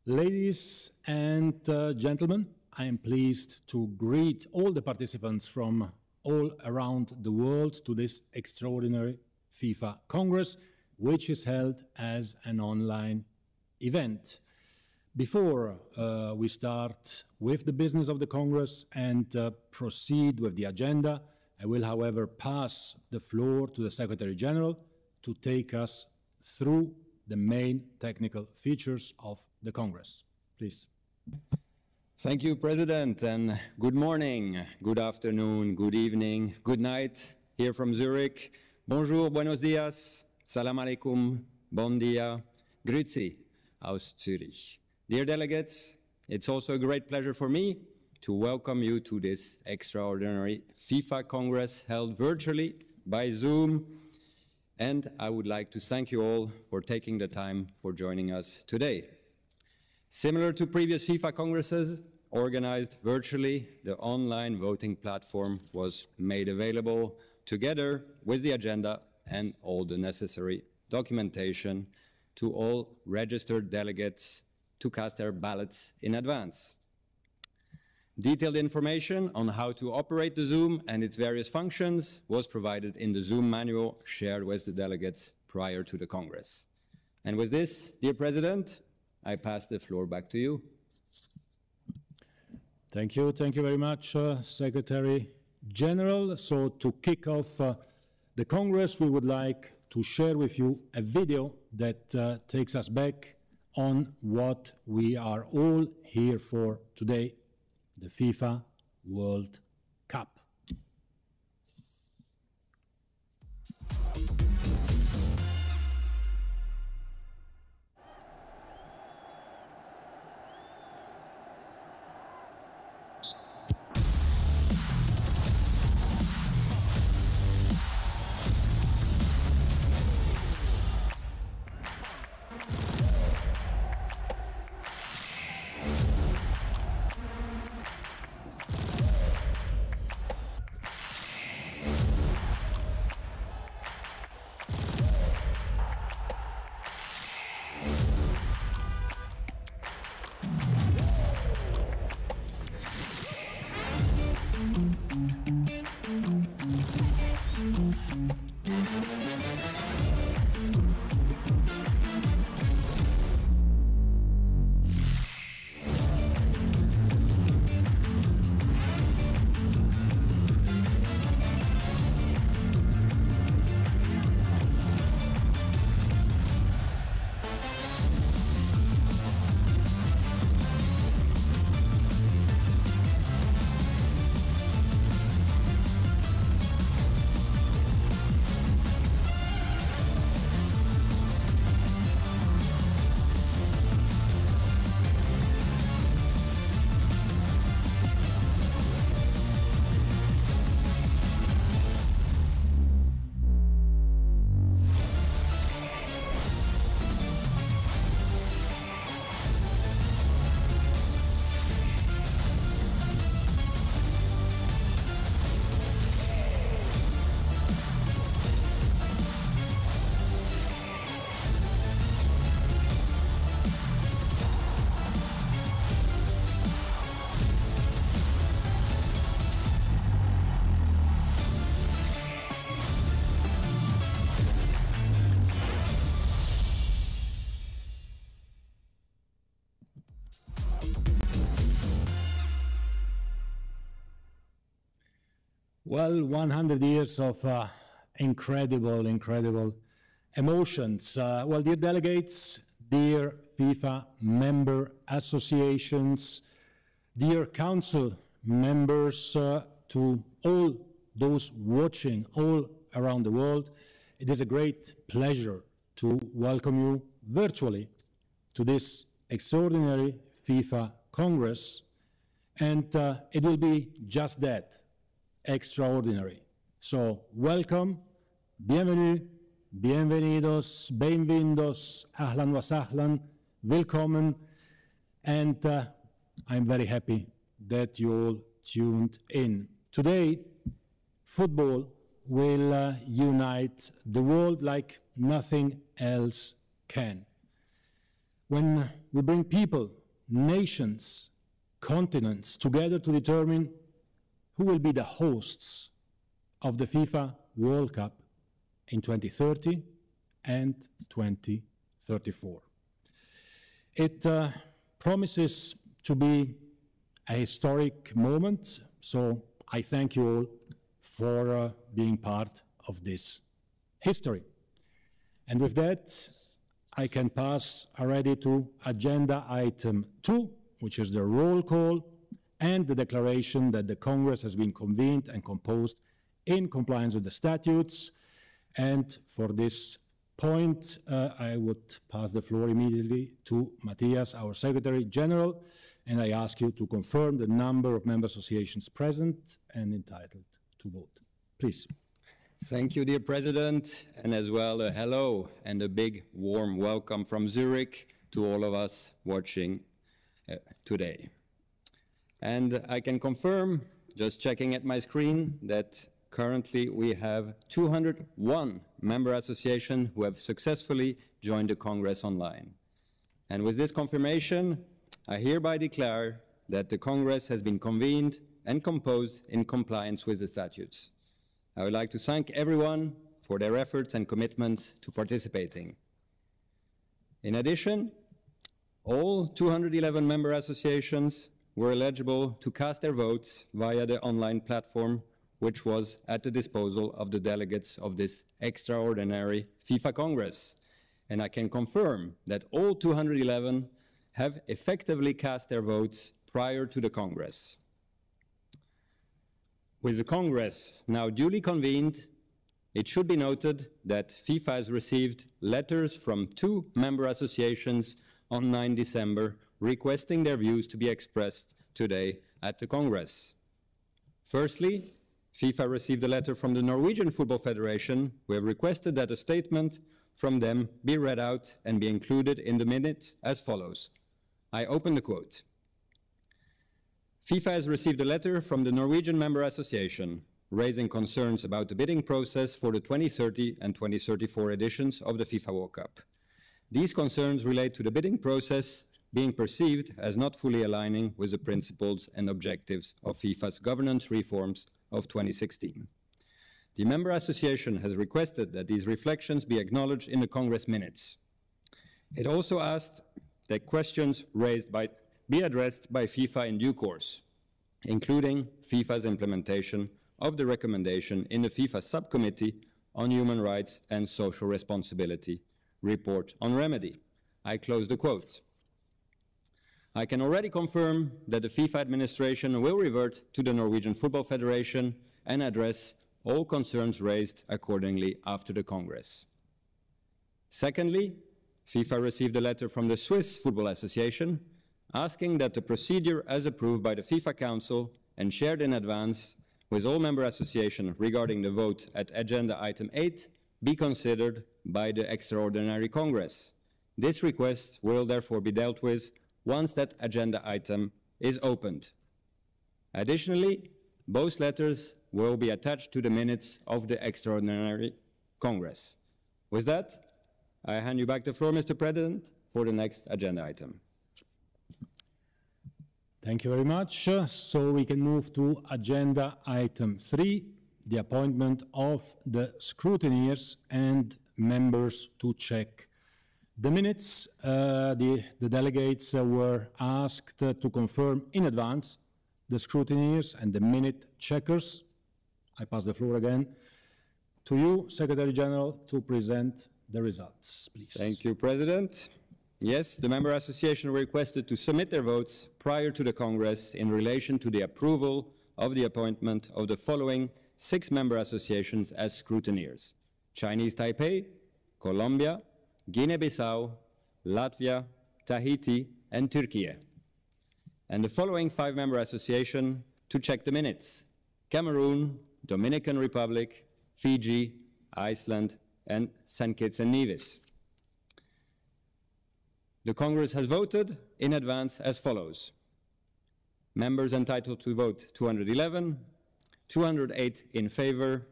Ladies and gentlemen, I am pleased to greet all the participants from all around the world to this extraordinary FIFA Congress, which is held as an online event. Before we start with the business of the Congress and proceed with the agenda, I will, however, pass the floor to the Secretary General to take us through the main technical features of the Congress. Please. Thank you, President, and good morning, good afternoon, good evening, good night here from Zurich. Bonjour, buenos dias, salam alaikum, bon dia, grüezi aus Zürich. Dear delegates, it's also a great pleasure for me to welcome you to this extraordinary FIFA Congress held virtually by Zoom. And I would like to thank you all for taking the time for joining us today. Similar to previous FIFA Congresses organized virtually, the online voting platform was made available together with the agenda and all the necessary documentation to all registered delegates to cast their ballots in advance. Detailed information on how to operate the Zoom and its various functions was provided in the Zoom manual shared with the delegates prior to the Congress. And with this, dear President, I pass the floor back to you. Thank you very much, Secretary General. So to kick off the Congress, we would like to share with you a video that takes us back on what we are all here for today, the FIFA World Cup. Well, 100 years of incredible emotions. Well, dear delegates, dear FIFA member associations, dear council members, to all those watching all around the world, it is a great pleasure to welcome you virtually to this extraordinary FIFA Congress, and it will be just that. Extraordinary. So, welcome, bienvenue, bienvenidos, bienvenidos, ahlan wa sahlan, willkommen, and I'm very happy that you all tuned in. Today, football will unite the world like nothing else can. when we bring people, nations, continents together to determine who will be the hosts of the FIFA World Cup in 2030 and 2034. It promises to be a historic moment, so I thank you all for being part of this history. And with that, I can pass already to agenda item 2, which is the roll call and the declaration that the Congress has been convened and composed in compliance with the statutes. And for this point, I would pass the floor immediately to Matthias, our Secretary General, and I ask you to confirm the number of member associations present and entitled to vote. Please. Thank you, dear President, and as well a hello and a big warm welcome from Zurich to all of us watching today. And I can confirm, just checking at my screen, that currently we have 201 member associations who have successfully joined the Congress online. And with this confirmation, I hereby declare that the Congress has been convened and composed in compliance with the statutes. I would like to thank everyone for their efforts and commitments to participating. In addition, all 211 member associations were eligible to cast their votes via the online platform, which was at the disposal of the delegates of this extraordinary FIFA Congress. And I can confirm that all 211 have effectively cast their votes prior to the Congress. With the Congress now duly convened, it should be noted that FIFA has received letters from 2 member associations on 9 December requesting their views to be expressed today at the Congress. Firstly, FIFA received a letter from the Norwegian Football Federation, who have requested that a statement from them be read out and be included in the minutes as follows. I open the quote. FIFA has received a letter from the Norwegian Member Association raising concerns about the bidding process for the 2030 and 2034 editions of the FIFA World Cup. These concerns relate to the bidding process being perceived as not fully aligning with the principles and objectives of FIFA's governance reforms of 2016. The Member Association has requested that these reflections be acknowledged in the Congress minutes. It also asked that questions raised be addressed by FIFA in due course, including FIFA's implementation of the recommendation in the FIFA Subcommittee on Human Rights and Social Responsibility report on remedy. I close the quote. I can already confirm that the FIFA administration will revert to the Norwegian Football Federation and address all concerns raised accordingly after the Congress. Secondly, FIFA received a letter from the Swiss Football Association asking that the procedure as approved by the FIFA Council and shared in advance with all member associations regarding the vote at agenda item 8 be considered by the Extraordinary Congress. This request will therefore be dealt with once that agenda item is opened. Additionally, both letters will be attached to the minutes of the Extraordinary Congress. With that, I hand you back the floor, Mr. President, for the next agenda item. Thank you very much. So we can move to agenda item 3, the appointment of the scrutineers and members to check the minutes. The delegates were asked to confirm in advance the scrutineers and the minute checkers. I pass the floor again to you, Secretary General, to present the results, please. Thank you, President. Yes, the Member Association requested to submit their votes prior to the Congress in relation to the approval of the appointment of the following 6 member associations as scrutineers: Chinese Taipei, Colombia, Guinea-Bissau, Latvia, Tahiti, and Turkey. And the following 5 member associations to check the minutes: Cameroon, Dominican Republic, Fiji, Iceland, and St. Kitts and Nevis. The Congress has voted in advance as follows. Members entitled to vote 211, 208 in favor,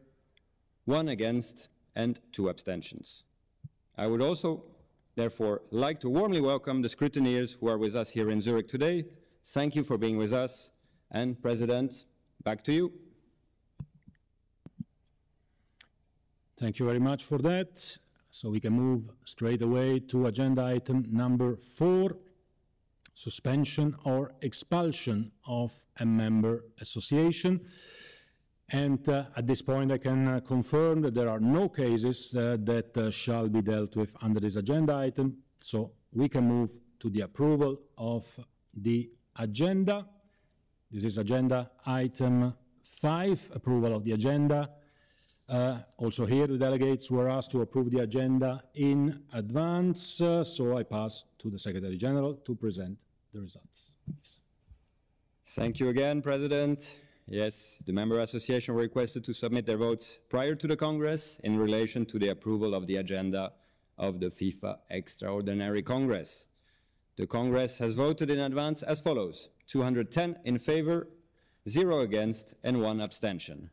1 against, and 2 abstentions. I would also therefore like to warmly welcome the scrutineers who are with us here in Zurich today. Thank you for being with us. And President, back to you. Thank you very much for that. So we can move straight away to agenda item number 4, suspension or expulsion of a member association. And at this point I can confirm that there are no cases that shall be dealt with under this agenda item. So we can move to the approval of the agenda. This is agenda item 5, approval of the agenda. Also here the delegates were asked to approve the agenda in advance, so I pass to the Secretary General to present the results. Please. Thank you again, President. Yes, the member association were requested to submit their votes prior to the Congress in relation to the approval of the agenda of the FIFA Extraordinary Congress. The Congress has voted in advance as follows: 210 in favor, 0 against, and 1 abstention.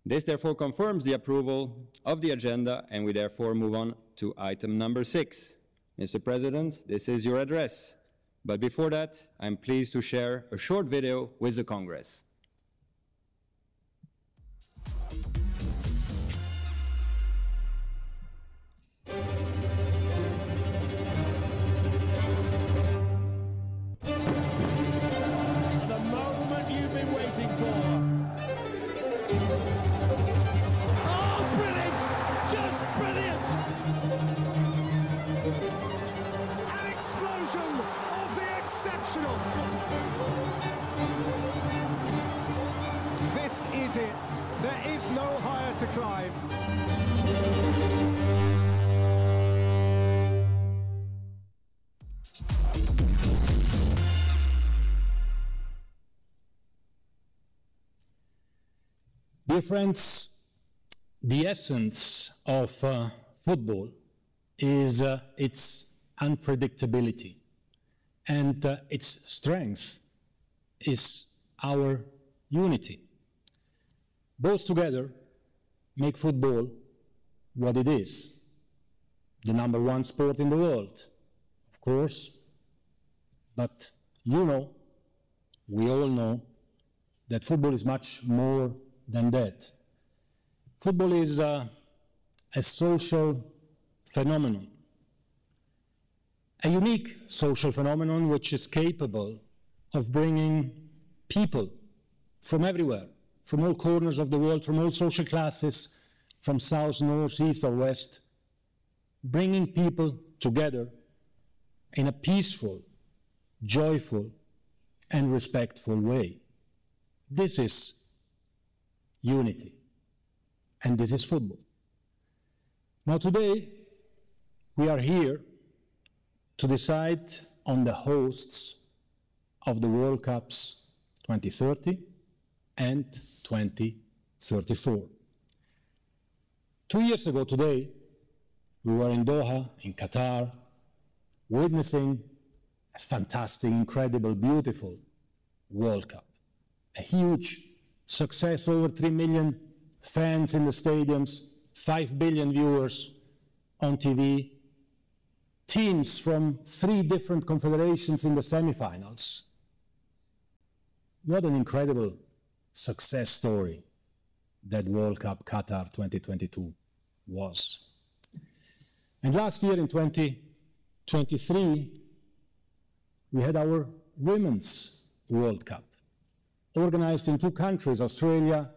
This therefore confirms the approval of the agenda, and we therefore move on to item number 6. Mr. President, this is your address. But before that, I'm pleased to share a short video with the Congress. The moment you've been waiting for. Exceptional. This is it. There is no higher to climb. Dear friends, the essence of football is its unpredictability. And its strength is our unity. Both together make football what it is, the #1 sport in the world, of course. But you know, we all know, that football is much more than that. Football is a social phenomenon. A unique social phenomenon which is capable of bringing people from everywhere, from all corners of the world, from all social classes, from south, north, east or west, bringing people together in a peaceful, joyful, and respectful way. This is unity, and this is football. Now today, we are here to decide on the hosts of the World Cups 2030 and 2034. 2 years ago today, we were in Doha, in Qatar, witnessing a fantastic, incredible, beautiful World Cup. A huge success, over 3 million fans in the stadiums, 5 billion viewers on TV, teams from 3 different confederations in the semifinals. What an incredible success story that World Cup Qatar 2022 was. And last year in 2023, we had our Women's World Cup, organized in 2 countries, Australia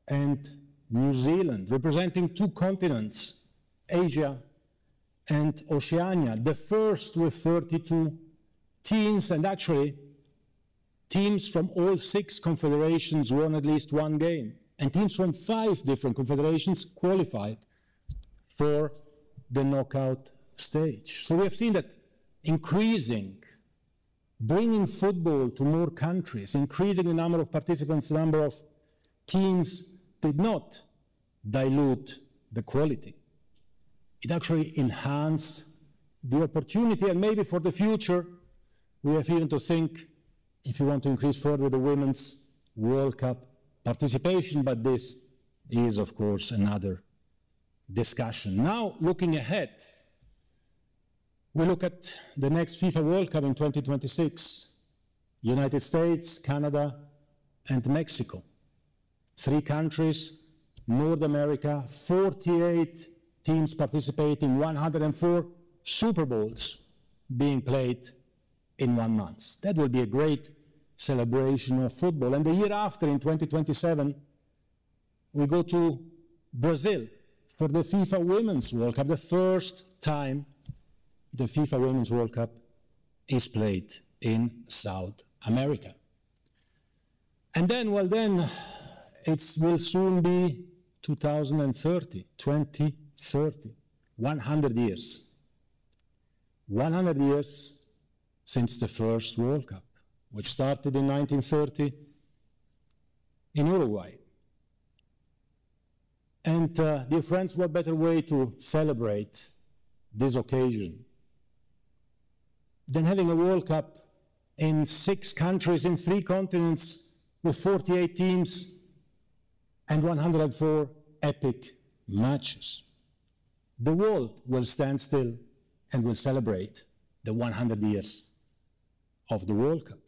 and New Zealand, representing 2 continents, Asia and Oceania, the first with 32 teams, and actually teams from all 6 confederations won at least 1 game, and teams from 5 different confederations qualified for the knockout stage. So we have seen that bringing football to more countries, increasing the number of participants, the number of teams, did not dilute the quality. It actually enhanced the opportunity, and maybe for the future, we have even to think if we want to increase further the Women's World Cup participation, but this is, of course, another discussion. Now, looking ahead, We look at the next FIFA World Cup in 2026, United States, Canada, and Mexico. 3 countries, North America, 48 teams participating, 104 Super Bowls being played in 1 month. That will be a great celebration of football. And the year after, in 2027, we go to Brazil for the FIFA Women's World Cup, the first time the FIFA Women's World Cup is played in South America. And then, well then, it will soon be 2030, 100 years. 100 years since the first World Cup, which started in 1930 in Uruguay. And dear friends, what better way to celebrate this occasion than having a World Cup in 6 countries, in 3 continents, with 48 teams and 104 epic matches. The world will stand still and will celebrate the 100 years of the World Cup.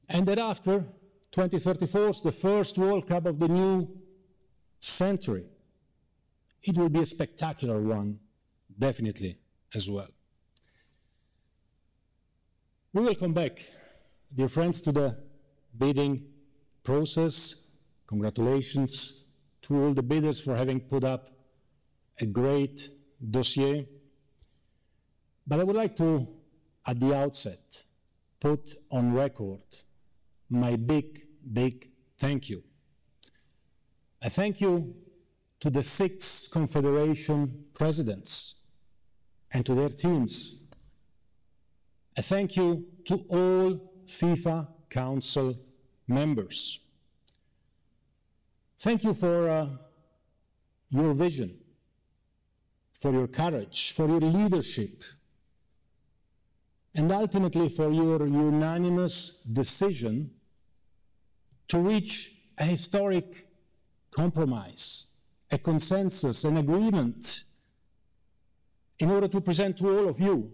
And thereafter, 2034 is the first World Cup of the new century. It will be a spectacular one, definitely, as well. We will come back, dear friends, to the bidding process. Congratulations to all the bidders for having put up a great dossier. But I would like to, at the outset, put on record my big thank you. A thank you to the 6 confederation presidents and to their teams. A thank you to all FIFA Council members. Thank you for your vision, for your courage, for your leadership, and ultimately for your unanimous decision to reach a historic compromise, a consensus, an agreement, in order to present to all of you,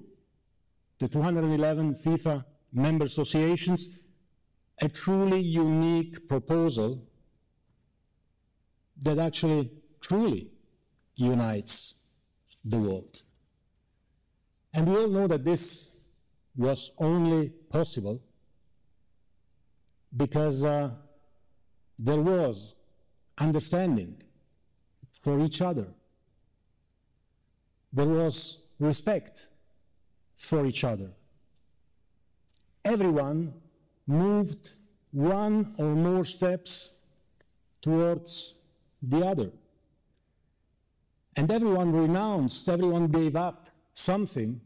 the 211 FIFA member associations, a truly unique proposal that actually truly unites the world. And we all know that this was only possible because there was understanding for each other. There was respect for each other. Everyone moved 1 or more steps towards the other. And everyone renounced, everyone gave up something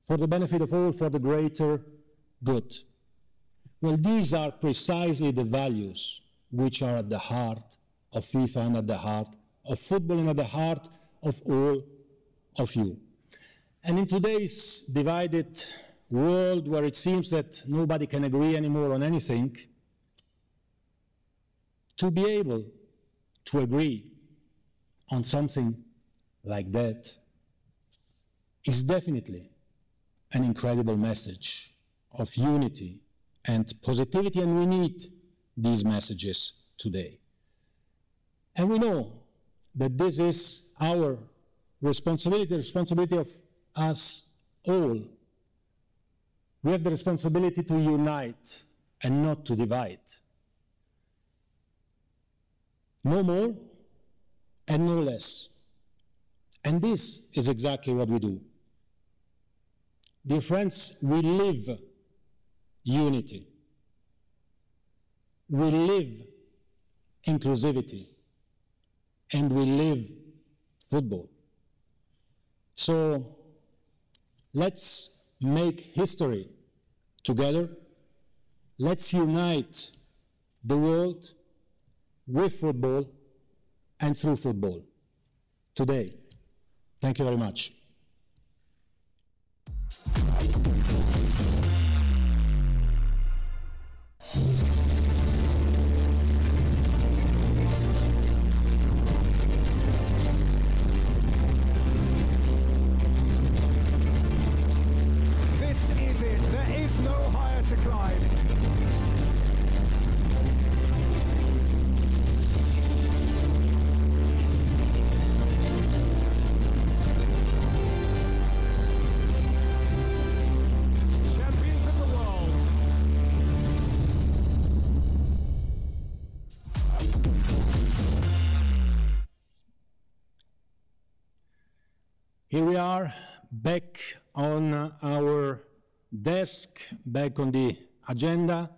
for the benefit of all, for the greater good. Well, these are precisely the values which are at the heart of FIFA and at the heart of football and at the heart of all of you. And in today's divided world where it seems that nobody can agree anymore on anything, to be able to agree on something like that is definitely an incredible message of unity and positivity, and we need these messages today. And we know that this is our responsibility, the responsibility of us all. We have the responsibility to unite and not to divide. No more and no less. And this is exactly what we do. Dear friends, we live unity. We live inclusivity. And we live football. So let's make history together. Let's unite the world with football and through football today. Thank you very much. to climb. Champions of the world. Here we are, back on our desk, back on the agenda.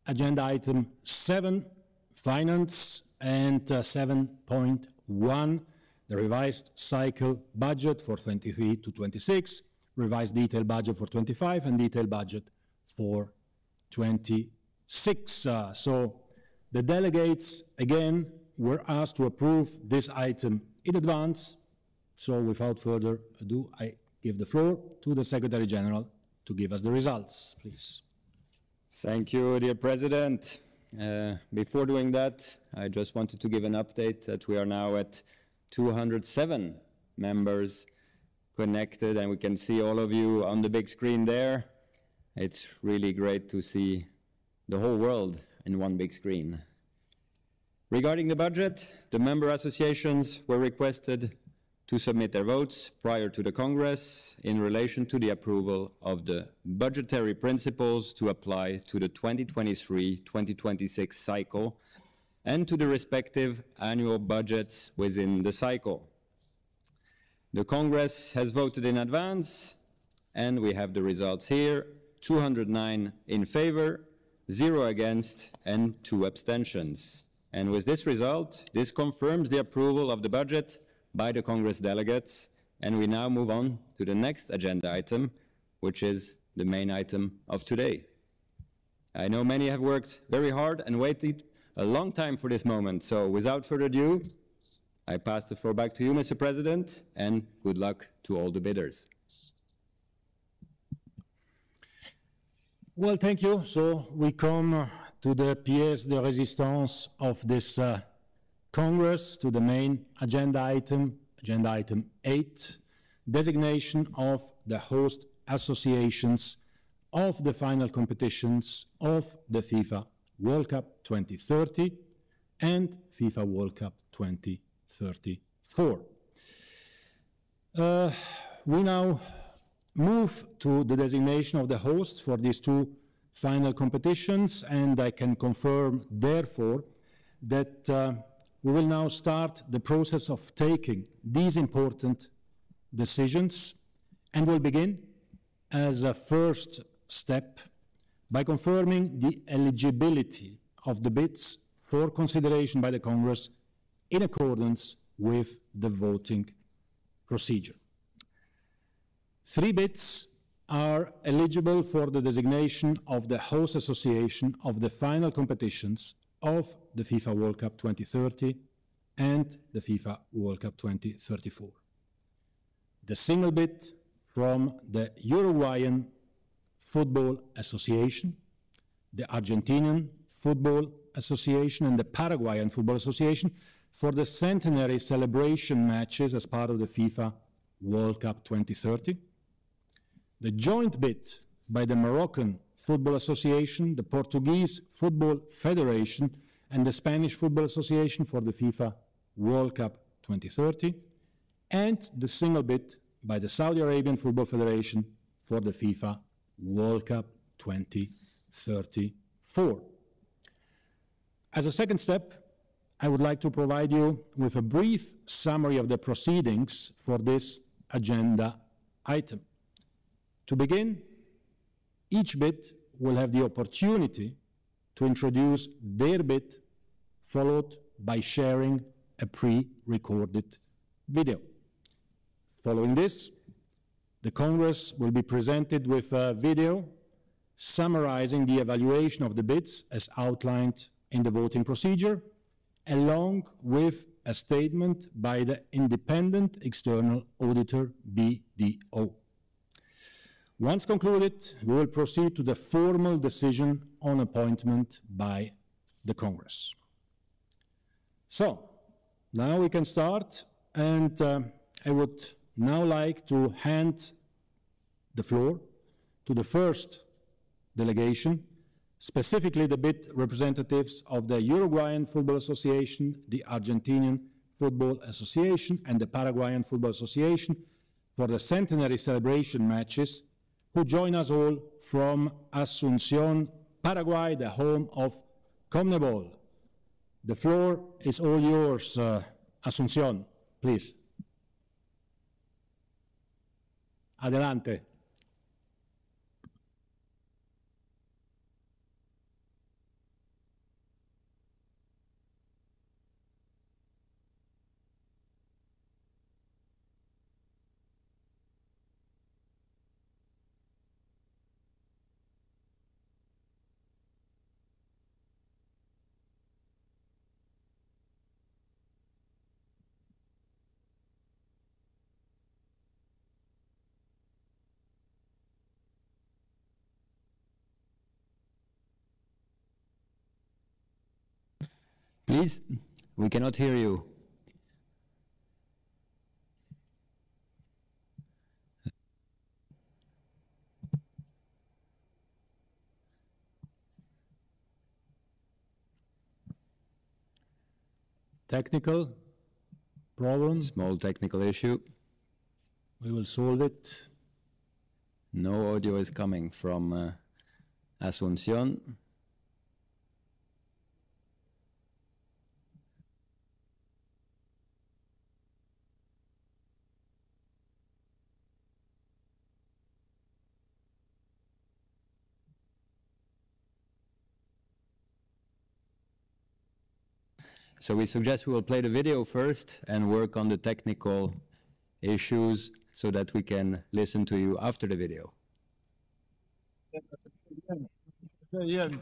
Agenda item 7, finance, and 7.1, the revised cycle budget for 23 to 26, revised detailed budget for 25, and detailed budget for 26. So the delegates, again, were asked to approve this item in advance. So without further ado, I give the floor to the Secretary General to give us the results, please. Thank you, dear President. Before doing that, I just wanted to give an update that we are now at 207 members connected, and we can see all of you on the big screen there. It's really great to see the whole world in one big screen. Regarding the budget, the member associations were requested to submit their votes prior to the Congress in relation to the approval of the budgetary principles to apply to the 2023-2026 cycle and to the respective annual budgets within the cycle. The Congress has voted in advance, and we have the results here: 209 in favor, 0 against, and 2 abstentions. And with this result, this confirms the approval of the budget by the Congress delegates, and we now move on to the next agenda item, which is the main item of today. I know many have worked very hard and waited a long time for this moment, so without further ado, I pass the floor back to you, Mr. President, and good luck to all the bidders. Well, thank you. So we come to the pièce de résistance of this Congress, to the main agenda item 8, designation of the host associations of the final competitions of the FIFA World Cup 2030 and FIFA World Cup 2034. We now move to the designation of the hosts for these two final competitions, and I can confirm, therefore, that we will now start the process of taking these important decisions, and we'll begin as a first step by confirming the eligibility of the bids for consideration by the Congress in accordance with the voting procedure. 3 bids are eligible for the designation of the host association of the final competitions of the FIFA World Cup 2030 and the FIFA World Cup 2034. The single bid from the Uruguayan Football Association, the Argentinian Football Association, and the Paraguayan Football Association for the centenary celebration matches as part of the FIFA World Cup 2030. The joint bid by the Moroccan Football Association, the Portuguese Football Federation, and the Spanish Football Association for the FIFA World Cup 2030, and the single bid by the Saudi Arabian Football Federation for the FIFA World Cup 2034. As a second step, I would like to provide you with a brief summary of the proceedings for this agenda item. To begin, each bid will have the opportunity to introduce their bid, followed by sharing a pre-recorded video. Following this, the Congress will be presented with a video summarizing the evaluation of the bids as outlined in the voting procedure, along with a statement by the independent external auditor, BDO. Once concluded, we will proceed to the formal decision on appointment by the Congress. So, now we can start, and I would now like to hand the floor to the first delegation, specifically the bid representatives of the Uruguayan Football Association, the Argentinian Football Association, and the Paraguayan Football Association for the centenary celebration matches, who join us all from Asunción, Paraguay, the home of CONMEBOL. The floor is all yours, Asunción, please. Adelante. Please, we cannot hear you. Technical problem. Small technical issue. We will solve it. No audio is coming from Asunción. So we suggest we will play the video first and work on the technical issues so that we can listen to you after the video. Bien.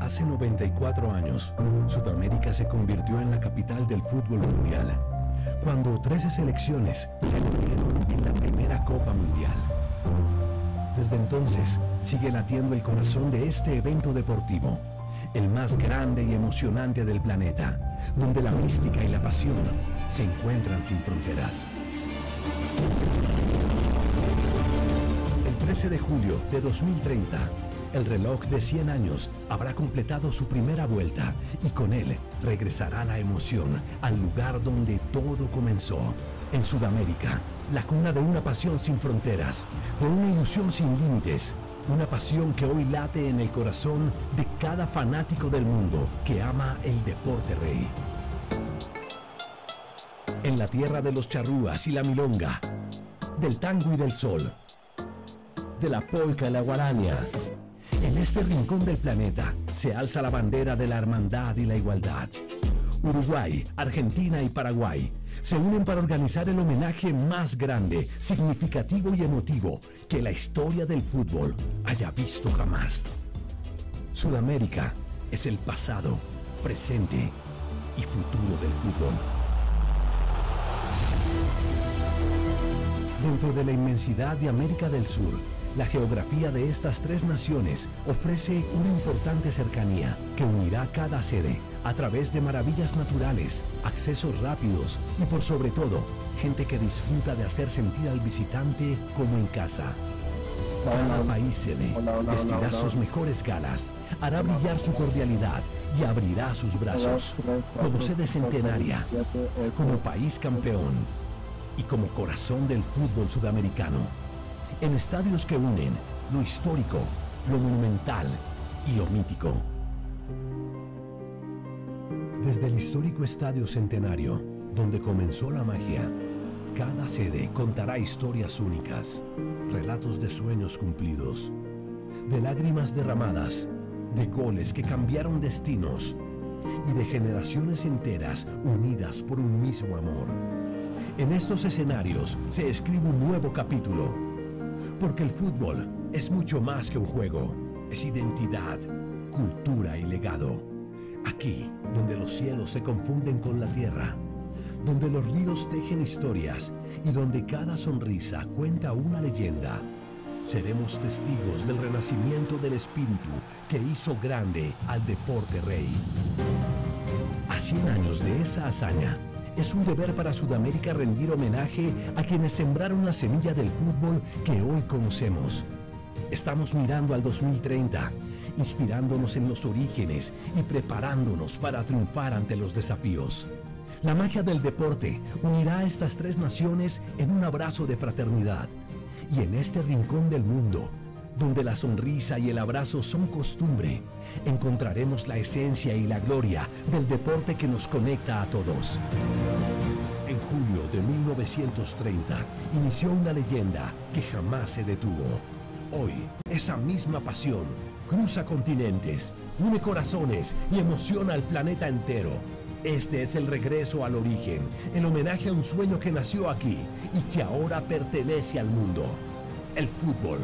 Hace 94 años, Sudamérica se convirtió en la capital del fútbol mundial, cuando 13 selecciones se unieron en la primera Copa Mundial. Desde entonces, sigue latiendo el corazón de este evento deportivo, el más grande y emocionante del planeta, donde la mística y la pasión se encuentran sin fronteras. El 13 de julio de 2030, el reloj de 100 años habrá completado su primera vuelta y con él regresará la emoción al lugar donde todo comenzó, en Sudamérica. La cuna de una pasión sin fronteras, de una ilusión sin límites, una pasión que hoy late en el corazón de cada fanático del mundo que ama el deporte rey. En la tierra de los charrúas y la milonga, del tango y del sol, de la polca y la guaraña, en este rincón del planeta se alza la bandera de la hermandad y la igualdad. Uruguay, Argentina y Paraguay se unen para organizar el homenaje más grande, significativo y emotivo que la historia del fútbol haya visto jamás. Sudamérica es el pasado, presente y futuro del fútbol. Dentro de la inmensidad de América del Sur, la geografía de estas tres naciones ofrece una importante cercanía que unirá cada sede a través de maravillas naturales, accesos rápidos y por sobre todo, gente que disfruta de hacer sentir al visitante como en casa. Cada país sede vestirá sus mejores galas, hará brillar su cordialidad y abrirá sus brazos como sede centenaria, como país campeón y como corazón del fútbol sudamericano. En estadios que unen lo histórico, lo monumental y lo mítico. Desde el histórico Estadio Centenario, donde comenzó la magia, cada sede contará historias únicas, relatos de sueños cumplidos, de lágrimas derramadas, de goles que cambiaron destinos y de generaciones enteras unidas por un mismo amor. En estos escenarios se escribe un nuevo capítulo. Porque el fútbol es mucho más que un juego, es identidad, cultura y legado. Aquí, donde los cielos se confunden con la tierra, donde los ríos tejen historias y donde cada sonrisa cuenta una leyenda, seremos testigos del renacimiento del espíritu que hizo grande al deporte rey. A 100 años de esa hazaña, Es un deber para Sudamérica rendir homenaje a quienes sembraron la semilla del fútbol que hoy conocemos. Estamos mirando al 2030, inspirándonos en los orígenes y preparándonos para triunfar ante los desafíos. La magia del deporte unirá a estas tres naciones en un abrazo de fraternidad. Y en este rincón del mundo, donde la sonrisa y el abrazo son costumbre, encontraremos la esencia y la gloria del deporte que nos conecta a todos. En julio de 1930 inició una leyenda que jamás se detuvo. Hoy, esa misma pasión cruza continentes, une corazones y emociona al planeta entero. Este es el regreso al origen, el homenaje a un sueño que nació aquí y que ahora pertenece al mundo. El fútbol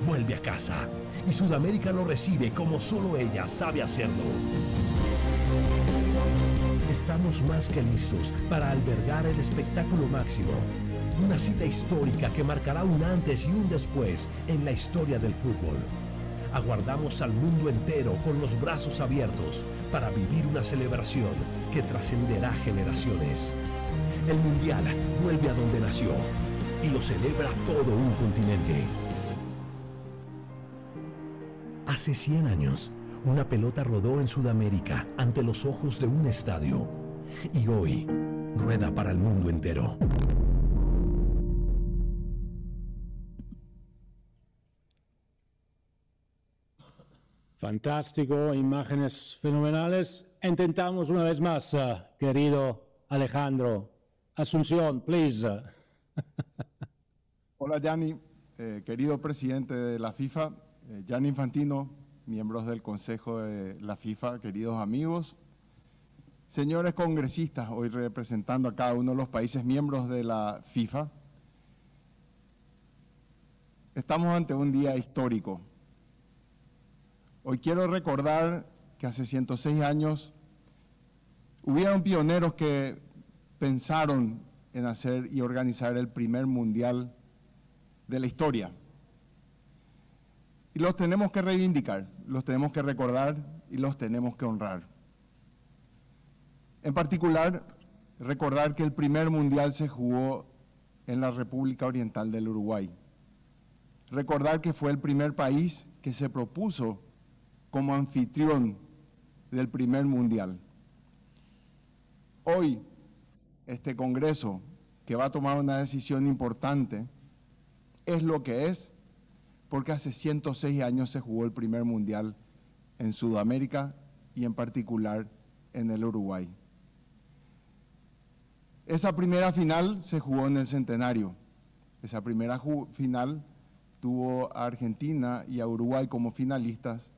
vuelve a casa y Sudamérica lo recibe como solo ella sabe hacerlo. Estamos más que listos para albergar el espectáculo máximo. Una cita histórica que marcará un antes y un después en la historia del fútbol. Aguardamos al mundo entero con los brazos abiertos para vivir una celebración que trascenderá generaciones. El Mundial vuelve a donde nació y lo celebra todo un continente. Hace 100 años, una pelota rodó en Sudamérica ante los ojos de un estadio y hoy rueda para el mundo entero. Fantástico, imágenes fenomenales. Intentamos una vez más, querido Alejandro. Asunción, please. Hola, Gianni, querido presidente de la FIFA, Gianni Infantino, miembros del Consejo de la FIFA, queridos amigos, señores congresistas, hoy representando a cada uno de los países miembros de la FIFA, estamos ante un día histórico. Hoy quiero recordar que hace 106 años hubieron pioneros que pensaron en hacer y organizar el primer mundial de la historia. Y los tenemos que reivindicar, los tenemos que recordar y los tenemos que honrar. En particular, recordar que el primer mundial se jugó en la República Oriental del Uruguay. Recordar que fue el primer país que se propuso como anfitrión del primer mundial. Hoy, este Congreso, que va a tomar una decisión importante, es lo que es, porque hace 106 años se jugó el primer mundial en Sudamérica y en particular en el Uruguay. Esa primera final se jugó en el Centenario. Esa primera final tuvo a Argentina y a Uruguay como finalistas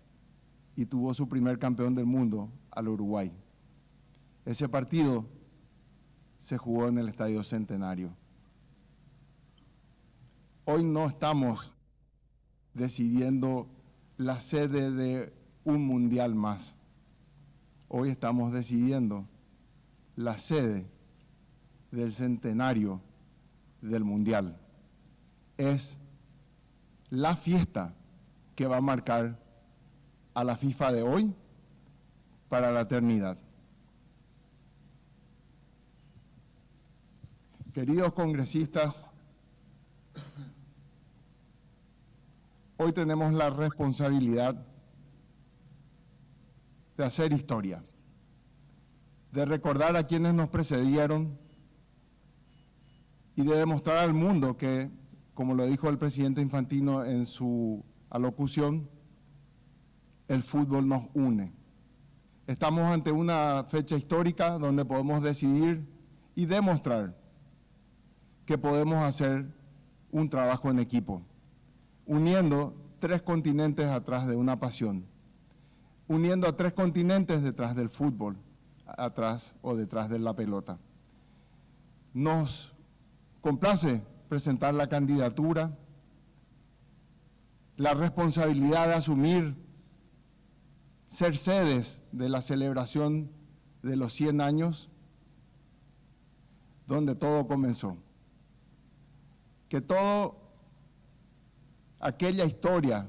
y tuvo su primer campeón del mundo, al Uruguay. Ese partido se jugó en el Estadio Centenario. Hoy no estamos decidiendo la sede de un mundial más. Hoy estamos decidiendo la sede del centenario del mundial. Es la fiesta que va a marcar a la FIFA de hoy para la eternidad. Queridos congresistas, hoy tenemos la responsabilidad de hacer historia, de recordar a quienes nos precedieron y de demostrar al mundo que, como lo dijo el presidente Infantino en su alocución, el fútbol nos une. Estamos ante una fecha histórica donde podemos decidir y demostrar que podemos hacer un trabajo en equipo, uniendo 3 continentes atrás de una pasión, uniendo a 3 continentes detrás del fútbol, atrás o detrás de la pelota. Nos complace presentar la candidatura, la responsabilidad de asumir ser sedes de la celebración de los 100 años, donde todo comenzó. Que toda aquella historia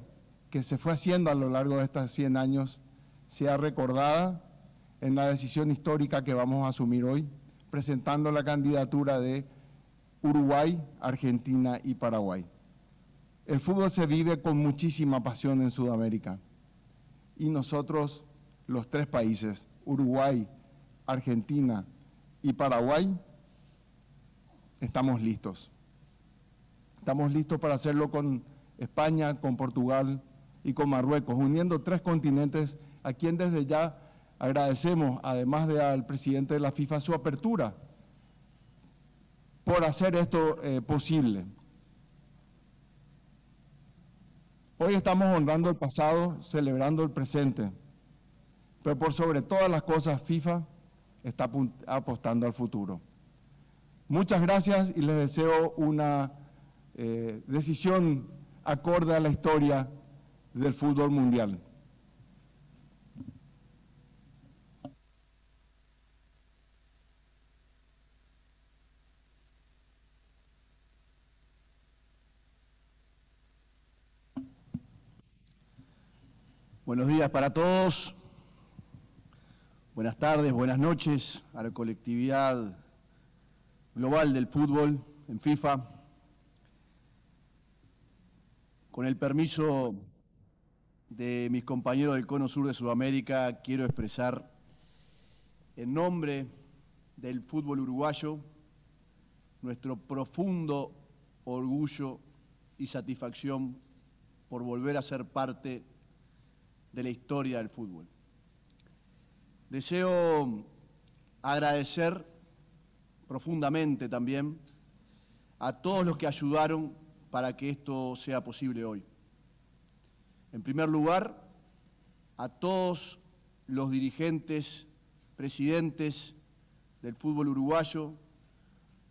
que se fue haciendo a lo largo de estos 100 años sea recordada en la decisión histórica que vamos a asumir hoy, presentando la candidatura de Uruguay, Argentina y Paraguay. El fútbol se vive con muchísima pasión en Sudamérica y nosotros, los tres países, Uruguay, Argentina y Paraguay, estamos listos. Estamos listos para hacerlo con España, con Portugal y con Marruecos, uniendo tres continentes a quien desde ya agradecemos, además al presidente de la FIFA, su apertura por hacer esto posible. Hoy estamos honrando el pasado, celebrando el presente, pero por sobre todas las cosas FIFA está apostando al futuro. Muchas gracias y les deseo una decisión acorde a la historia del fútbol mundial. Buenos días para todos, buenas tardes, buenas noches a la colectividad global del fútbol en FIFA. Con el permiso de mis compañeros del Cono Sur de Sudamérica, quiero expresar en nombre del fútbol uruguayo nuestro profundo orgullo y satisfacción por volver a ser parte de la historia del fútbol. Deseo agradecer profundamente también a todos los que ayudaron para que esto sea posible hoy. En primer lugar, a todos los dirigentes, presidentes del fútbol uruguayo,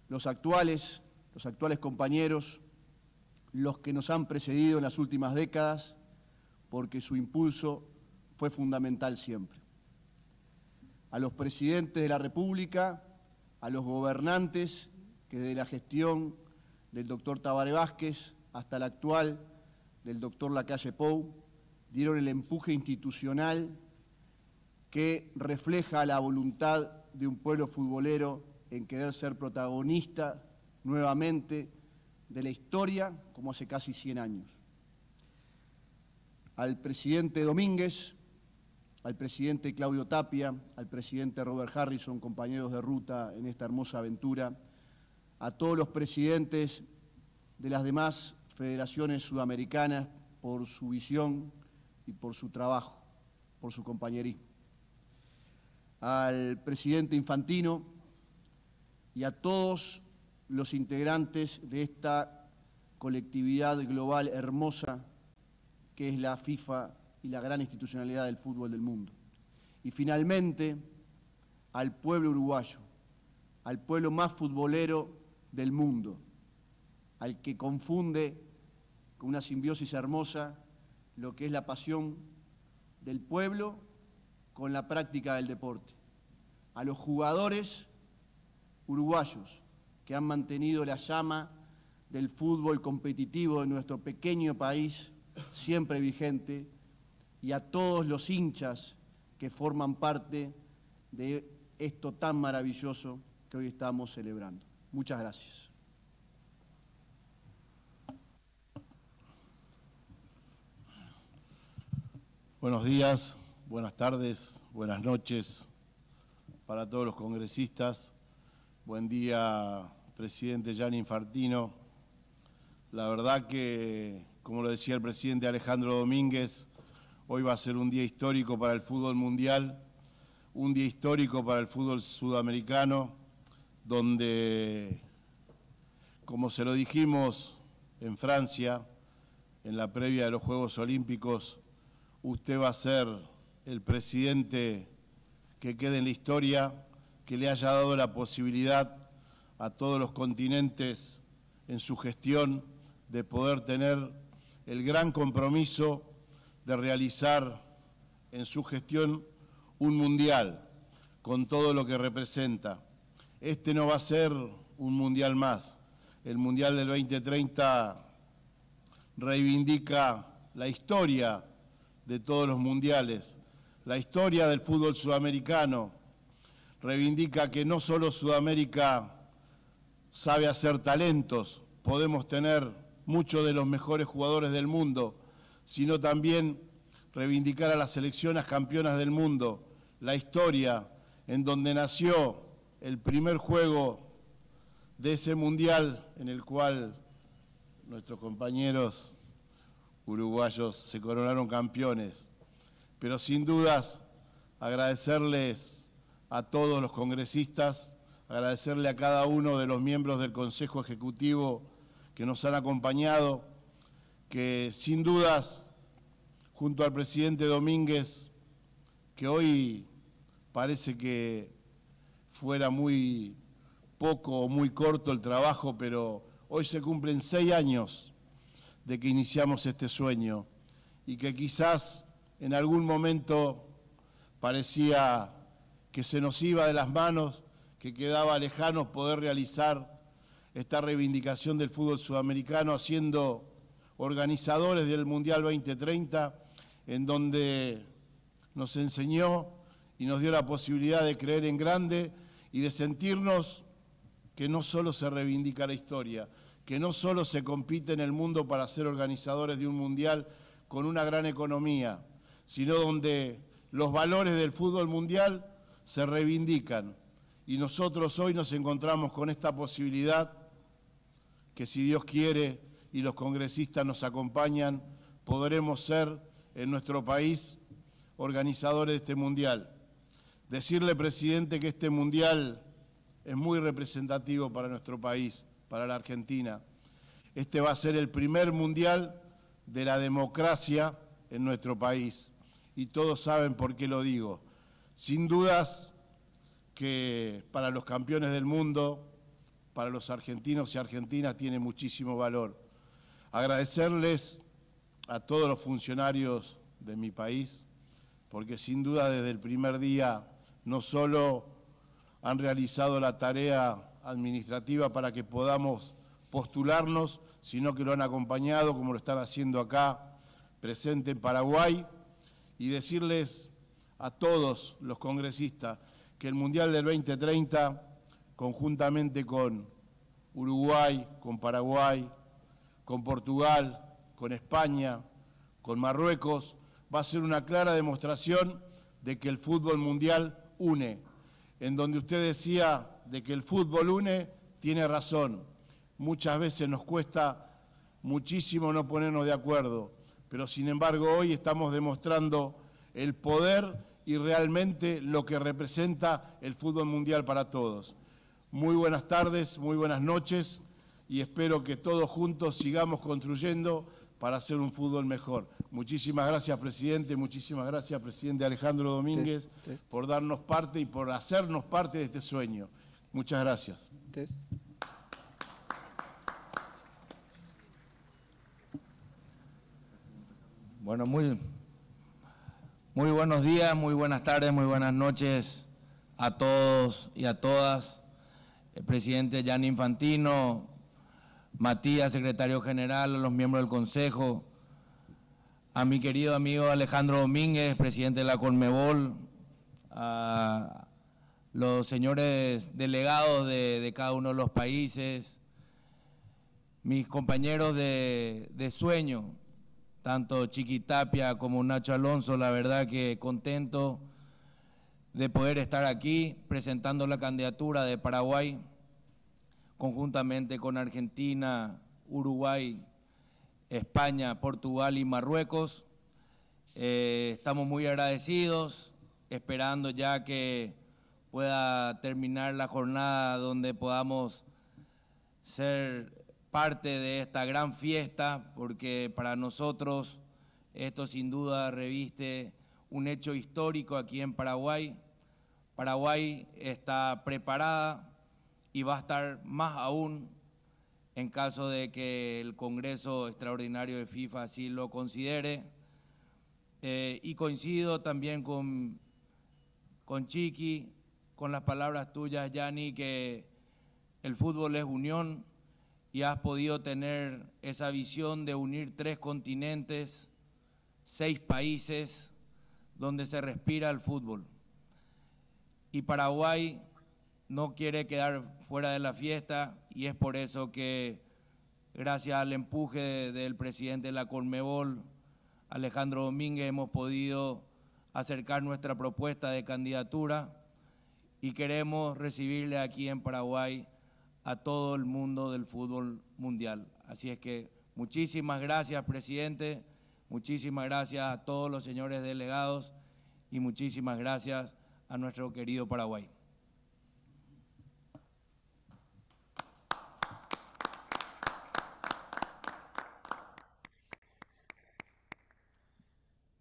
los actuales compañeros, los que nos han precedido en las últimas décadas, porque su impulso fue fundamental siempre. A los presidentes de la República, a los gobernantes que desde la gestión del doctor Tabaré Vázquez hasta la actual del doctor Lacalle Pou dieron el empuje institucional que refleja la voluntad de un pueblo futbolero en querer ser protagonista nuevamente de la historia como hace casi 100 años. Al presidente Domínguez, al presidente Claudio Tapia, al presidente Robert Harrison, compañeros de ruta en esta hermosa aventura, a todos los presidentes de las demás federaciones sudamericanas por su visión y por su trabajo, por su compañerismo. Al presidente Infantino y a todos los integrantes de esta colectividad global hermosa que es la FIFA y la gran institucionalidad del fútbol del mundo. Y finalmente, al pueblo uruguayo, al pueblo más futbolero del mundo, al que confunde con una simbiosis hermosa lo que es la pasión del pueblo con la práctica del deporte. A los jugadores uruguayos que han mantenido la llama del fútbol competitivo de nuestro pequeño país siempre vigente, y a todos los hinchas que forman parte de esto tan maravilloso que hoy estamos celebrando. Muchas gracias. Buenos días, buenas tardes, buenas noches para todos los congresistas. Buen día, presidente Gianni Infantino. La verdad que, como lo decía el presidente Alejandro Domínguez, hoy va a ser un día histórico para el fútbol mundial, un día histórico para el fútbol sudamericano, donde, como se lo dijimos en Francia, en la previa de los Juegos Olímpicos, usted va a ser el presidente que quede en la historia, que le haya dado la posibilidad a todos los continentes en su gestión de poder tener el gran compromiso de realizar en su gestión un mundial con todo lo que representa. Este no va a ser un mundial más. El mundial del 2030 reivindica la historia de todos los mundiales, la historia del fútbol sudamericano, reivindica que no solo Sudamérica sabe hacer talentos, podemos tener muchos de los mejores jugadores del mundo, sino también reivindicar a las selecciones campeonas del mundo, la historia en donde nació el primer juego de ese mundial en el cual nuestros compañeros uruguayos se coronaron campeones. Pero sin dudas, agradecerles a todos los congresistas, agradecerle a cada uno de los miembros del Consejo Ejecutivo que nos han acompañado, que sin dudas, junto al presidente Domínguez, que hoy parece que fuera muy poco o muy corto el trabajo, pero hoy se cumplen 6 años de que iniciamos este sueño y que quizás en algún momento parecía que se nos iba de las manos, que quedaba lejano poder realizar esta reivindicación del fútbol sudamericano, siendo organizadores del Mundial 2030, en donde nos enseñó y nos dio la posibilidad de creer en grande y de sentirnos que no solo se reivindica la historia, que no solo se compite en el mundo para ser organizadores de un mundial con una gran economía, sino donde los valores del fútbol mundial se reivindican. Y nosotros hoy nos encontramos con esta posibilidad que, si Dios quiere y los congresistas nos acompañan, podremos ser en nuestro país organizadores de este mundial. Decirle, presidente, que este mundial es muy representativo para nuestro país, para la Argentina. Este va a ser el primer mundial de la democracia en nuestro país. Y todos saben por qué lo digo. Sin dudas que para los campeones del mundo, para los argentinos y argentinas, tiene muchísimo valor. Agradecerles a todos los funcionarios de mi país, porque sin duda desde el primer día no solo han realizado la tarea administrativa para que podamos postularnos, sino que lo han acompañado, como lo están haciendo acá, presente en Paraguay, y decirles a todos los congresistas que el Mundial del 2030, conjuntamente con Uruguay, con Paraguay, con Portugal, con España, con Marruecos, va a ser una clara demostración de que el fútbol mundial une. En donde usted decía de que el fútbol une, tiene razón. Muchas veces nos cuesta muchísimo no ponernos de acuerdo, pero sin embargo hoy estamos demostrando el poder y realmente lo que representa el fútbol mundial para todos. Muy buenas tardes, muy buenas noches, y espero que todos juntos sigamos construyendo para hacer un fútbol mejor. Muchísimas gracias, presidente, muchísimas gracias, presidente Alejandro Domínguez, por darnos parte y por hacernos parte de este sueño. Muchas gracias. Bueno, muy buenos días, muy buenas tardes, muy buenas noches a todos y a todas. El presidente Gianni Infantino, Matías, secretario general, a los miembros del Consejo, a mi querido amigo Alejandro Domínguez, presidente de la Conmebol, a los señores delegados de cada uno de los países, mis compañeros de sueño, tanto Chiqui Tapia como Nacho Alonso, la verdad que contento de poder estar aquí presentando la candidatura de Paraguay, conjuntamente con Argentina, Uruguay, España, Portugal y Marruecos. Estamos muy agradecidos, esperando ya que pueda terminar la jornada donde podamos ser parte de esta gran fiesta, porque para nosotros esto sin duda reviste un hecho histórico aquí en Paraguay. Paraguay está preparada y va a estar más aún en caso de que el Congreso Extraordinario de FIFA así lo considere. Y coincido también con Chiqui, con las palabras tuyas, Gianni, que el fútbol es unión, y has podido tener esa visión de unir 3 continentes, 6 países, donde se respira el fútbol. y Paraguay no quiere quedar fuera de la fiesta, y es por eso que, gracias al empuje del presidente de la Conmebol, Alejandro Domínguez, hemos podido acercar nuestra propuesta de candidatura y queremos recibirle aquí en Paraguay a todo el mundo del fútbol mundial. Así es que muchísimas gracias, presidente, muchísimas gracias a todos los señores delegados y muchísimas gracias a nuestro querido Paraguay.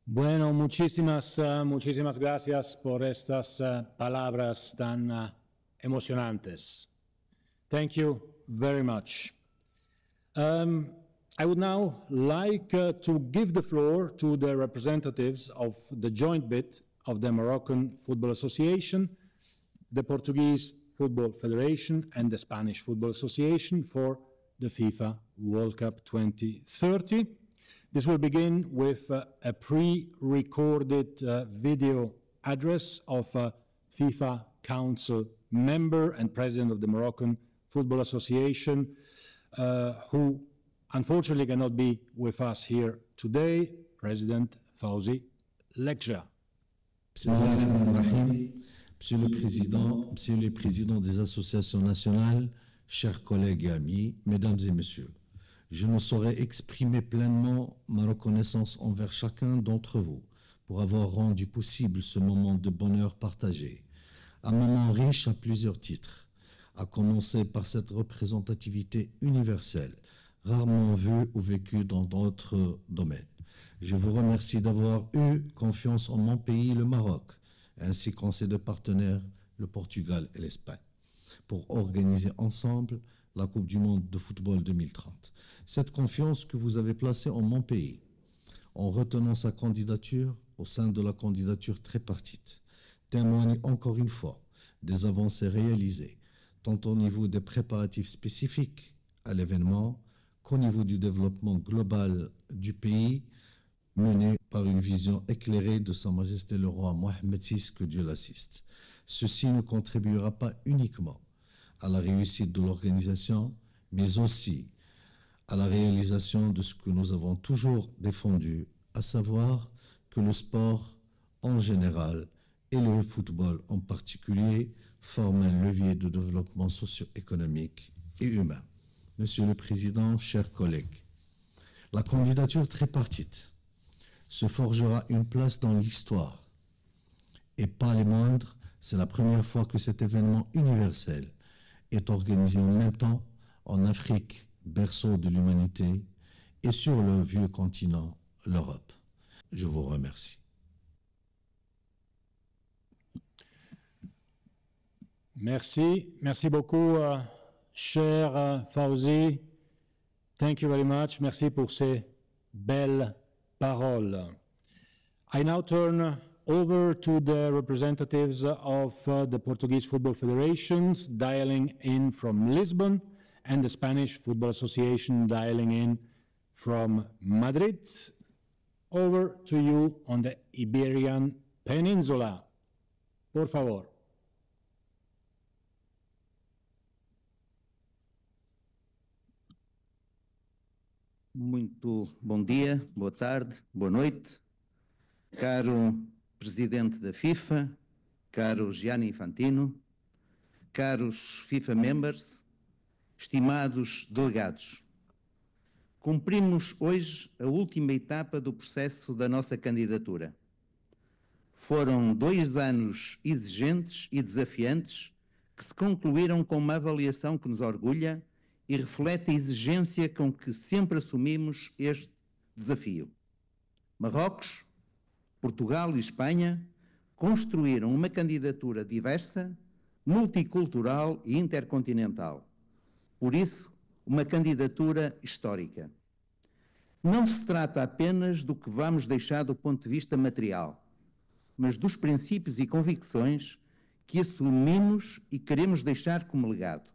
Bueno, muchísimas gracias por estas palabras tan emocionantes. Thank you very much. I would now like to give the floor to the representatives of the joint bid of the Moroccan Football Association, the Portuguese Football Federation, and the Spanish Football Association for the FIFA World Cup 2030. This will begin with a pre-recorded video address of a FIFA Council member and president of the Moroccan Football Association, who unfortunately cannot be with us here today, President Fawzi Lekja. Bismillahirrahmanirrahim. Monsieur le Président des associations nationales, chers collègues et amis, mesdames et messieurs, je ne saurais exprimer pleinement ma reconnaissance envers chacun d'entre vous pour avoir rendu possible ce moment de bonheur partagé. Un moment riche à plusieurs titres, à commencer par cette représentativité universelle, rarement vue ou vécue dans d'autres domaines. Je vous remercie d'avoir eu confiance en mon pays, le Maroc, ainsi qu'en ses deux partenaires, le Portugal et l'Espagne, pour organiser ensemble la Coupe du Monde de football 2030. Cette confiance que vous avez placée en mon pays, en retenant sa candidature au sein de la candidature tripartite, témoigne encore une fois des avancées réalisées, tant au niveau des préparatifs spécifiques à l'événement qu'au niveau du développement global du pays, mené par une vision éclairée de Sa Majesté le roi Mohammed VI, que Dieu l'assiste. Ceci ne contribuera pas uniquement à la réussite de l'organisation, mais aussi à la réalisation de ce que nous avons toujours défendu, à savoir que le sport en général et le football en particulier forment un levier de développement socio-économique et humain. Monsieur le Président, chers collègues, la candidature tripartite se forgera une place dans l'histoire, et pas les moindres. C'est la première fois que cet événement universel est organisé en même temps en Afrique, berceau de l'humanité, et sur le vieux continent, l'Europe. Je vous remercie. Merci beaucoup, cher Fawzi. Thank you very much. Merci pour ces belles paroles. I now turn over to the representatives of the Portuguese Football Federations dialing in from Lisbon and the Spanish Football Association dialing in from Madrid. Over to you on the Iberian Peninsula. Por favor. Muito bom dia, boa tarde, boa noite. Caro Presidente da FIFA, caro Gianni Infantino, caros FIFA members, estimados delegados. Cumprimos hoje a última etapa do processo da nossa candidatura. Foram 2 anos exigentes e desafiantes que se concluíram com uma avaliação que nos orgulha e reflete a exigência com que sempre assumimos este desafio. Marrocos, Portugal e Espanha construíram uma candidatura diversa, multicultural e intercontinental. Por isso, uma candidatura histórica. Não se trata apenas do que vamos deixar do ponto de vista material, mas dos princípios e convicções que assumimos e queremos deixar como legado.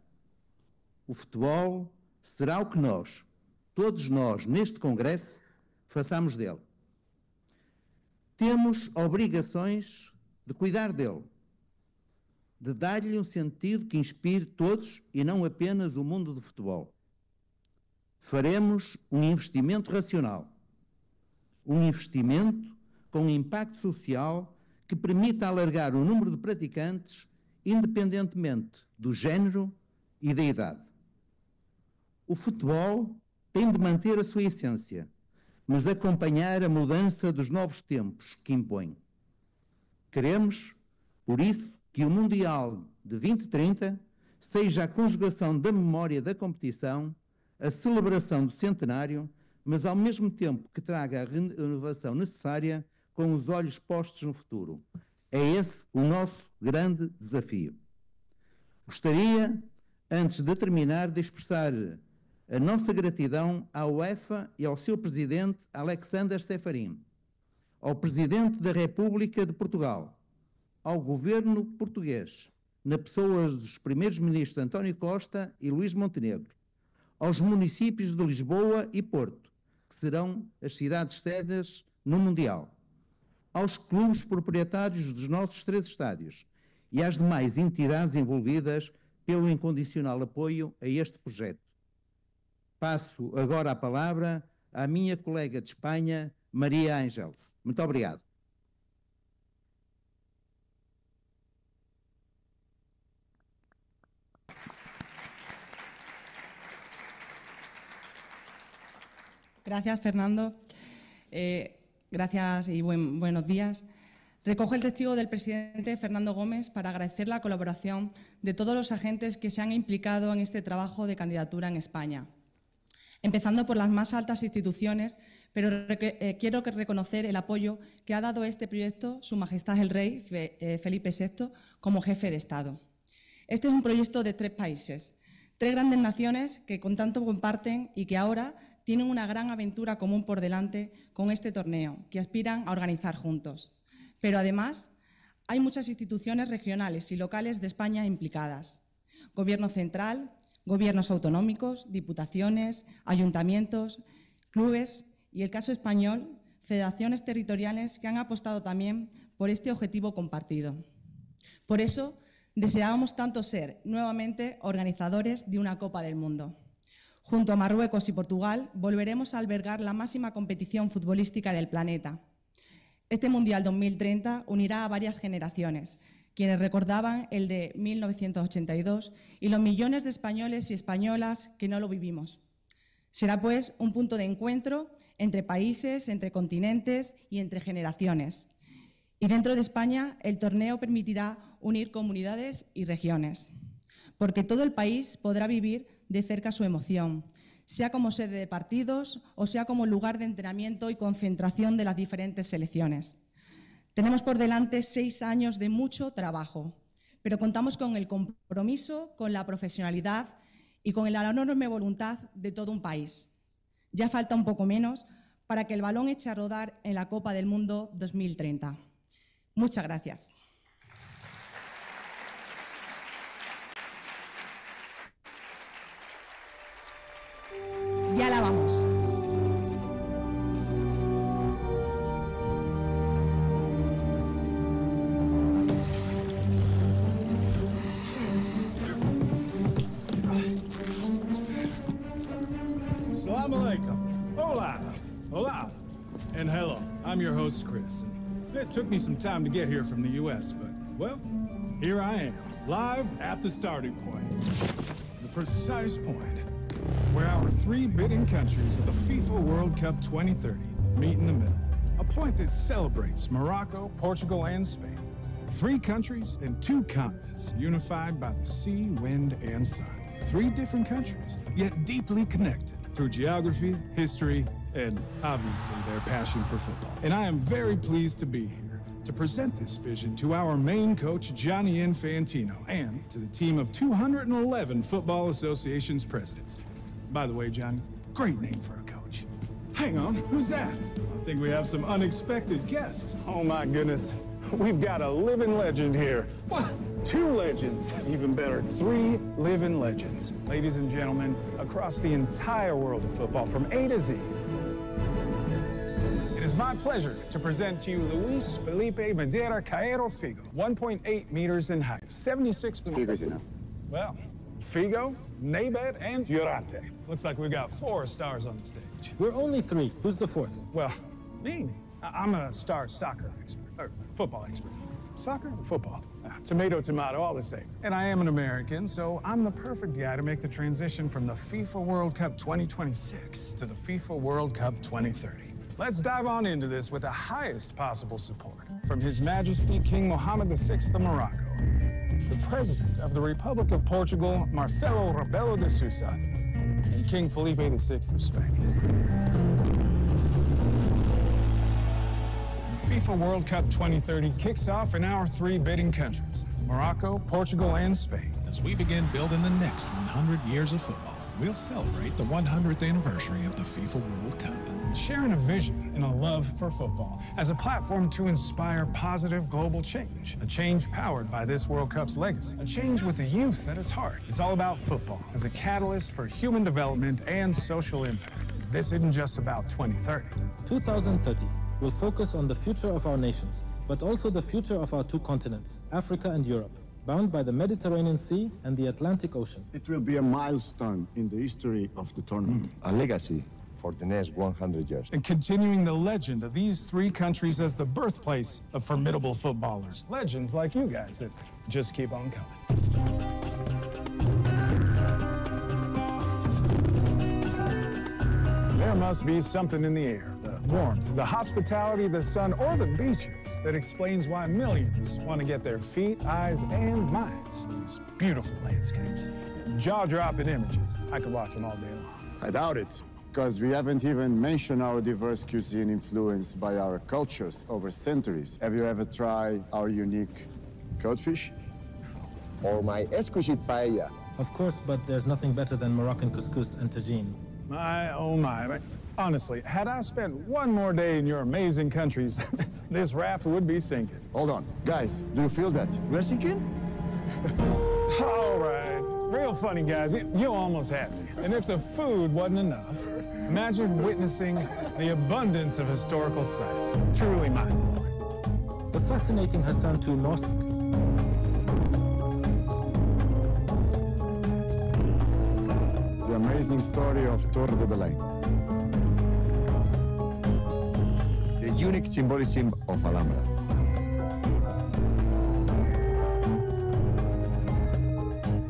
O futebol será o que nós, todos nós, neste Congresso, façamos dele. Temos obrigações de cuidar dele. de dar-lhe um sentido que inspire todos e não apenas o mundo do futebol. Faremos um investimento racional, um investimento com impacto social que permita alargar o número de praticantes independentemente do género e da idade. O futebol tem de manter a sua essência, mas acompanhar a mudança dos novos tempos que impõe. Queremos, por isso, que o Mundial de 2030 seja a conjugação da memória da competição, a celebração do centenário, mas ao mesmo tempo que traga a renovação necessária com os olhos postos no futuro. É esse o nosso grande desafio. Gostaria, antes de terminar, de expressar a nossa gratidão à UEFA e ao seu presidente Alexander Ceferin, ao Presidente da República de Portugal, ao Governo português, na pessoa dos primeiros ministros António Costa e Luís Montenegro, aos municípios de Lisboa e Porto, que serão as cidades-sedes no Mundial, aos clubes proprietários dos nossos 3 estádios e às demais entidades envolvidas pelo incondicional apoio a este projeto. Passo agora a palavra à minha colega de Espanha, Maria Ángeles. Muito obrigado. Gracias, Fernando. Gracias y buenos días. Recojo el testigo del presidente Fernando Gómez para agradecer la colaboración de todos los agentes que se han implicado en este trabajo de candidatura en España, empezando por las más altas instituciones, pero quiero reconocer el apoyo que ha dado a este proyecto Su Majestad el Rey Felipe VI como jefe de Estado. Este es un proyecto de 3 países, 3 grandes naciones que con tanto comparten y que ahora tienen una gran aventura común por delante con este torneo, que aspiran a organizar juntos. Pero además hay muchas instituciones regionales y locales de España implicadas. Gobierno central, gobiernos autonómicos, diputaciones, ayuntamientos, clubes y, el caso español, federaciones territoriales que han apostado también por este objetivo compartido. Por eso deseábamos tanto ser nuevamente organizadores de una Copa del Mundo. Junto a Marruecos y Portugal volveremos a albergar la máxima competición futbolística del planeta. Este Mundial 2030 unirá a varias generaciones, quienes recordaban el de 1982 y los millones de españoles y españolas que no lo vivimos. Será, pues, un punto de encuentro entre países, entre continentes y entre generaciones. Y dentro de España, el torneo permitirá unir comunidades y regiones, porque todo el país podrá vivir de cerca su emoción, sea como sede de partidos o sea como lugar de entrenamiento y concentración de las diferentes selecciones. Tenemos por delante 6 años de mucho trabajo, pero contamos con el compromiso, con la profesionalidad y con la enorme voluntad de todo un país. Ya falta un poco menos para que el balón eche a rodar en la Copa del Mundo 2030. Muchas gracias. Ya la vamos. Assalamu alaikum. Hola. Hola. And hello. I'm your host, Chris. It took me some time to get here from the U.S., but, well, here I am, live at the starting point. The precise point where our 3 bidding countries of the FIFA World Cup 2030 meet in the middle. A point that celebrates Morocco, Portugal, and Spain. 3 countries and 2 continents unified by the sea, wind, and sun. 3 different countries, yet deeply connected through geography, history, and obviously their passion for football. And I am very pleased to be here to present this vision to our main coach, Gianni Infantino, and to the team of 211 Football Association's presidents. By the way, Johnny, great name for a coach. Hang on, who's that? I think we have some unexpected guests. Oh my goodness, we've got a living legend here. What? 2 legends, even better, 3 living legends. Ladies and gentlemen, across the entire world of football, from A to Z, it is my pleasure to present to you Luis Felipe Madeira Caero Figo, 1.8 meters in height, 76... Figo's enough. Well, Figo, Nebet, and Llorente. Looks like we've got 4 stars on the stage. We're only 3. Who's the 4th? Well, me. I'm a star soccer expert, or football expert. Soccer or football? Tomato, tomato, all the same. And I am an American, so I'm the perfect guy to make the transition from the FIFA World Cup 2026 to the FIFA World Cup 2030. Let's dive on into this with the highest possible support from His Majesty King Mohammed VI of Morocco, the President of the Republic of Portugal, Marcelo Rebelo de Sousa, and King Felipe VI of Spain. FIFA World Cup 2030 kicks off in our 3 bidding countries, Morocco, Portugal, and Spain. As we begin building the next 100 years of football, we'll celebrate the 100th anniversary of the FIFA World Cup. Sharing a vision and a love for football as a platform to inspire positive global change, a change powered by this World Cup's legacy, a change with the youth at its heart. It's all about football as a catalyst for human development and social impact. This isn't just about 2030. 2030 will focus on the future of our nations, but also the future of our 2 continents, Africa and Europe, bound by the Mediterranean Sea and the Atlantic Ocean. It will be a milestone in the history of the tournament. A legacy for the next 100 years. And continuing the legend of these 3 countries as the birthplace of formidable footballers. Legends like you guys that just keep on coming. There must be something in the air, the warmth, the hospitality, the sun, or the beaches that explains why millions want to get their feet, eyes, and minds in these beautiful landscapes. Jaw-dropping images. I could watch them all day long. I doubt it, because we haven't even mentioned our diverse cuisine influenced by our cultures over centuries. Have you ever tried our unique codfish? Or my exquisite paella. Of course, but there's nothing better than Moroccan couscous and tagine. My, oh my. Honestly, had I spent 1 more day in your amazing countries, this raft would be sinking. Hold on. Guys, do you feel that? We're sinking? All right. Real funny, guys. You almost had me. And if the food wasn't enough, imagine witnessing the abundance of historical sites. Truly mind-blowing. The fascinating Hassan II Mosque, the amazing story of Torre de Belém, The unique symbolism of Alhambra.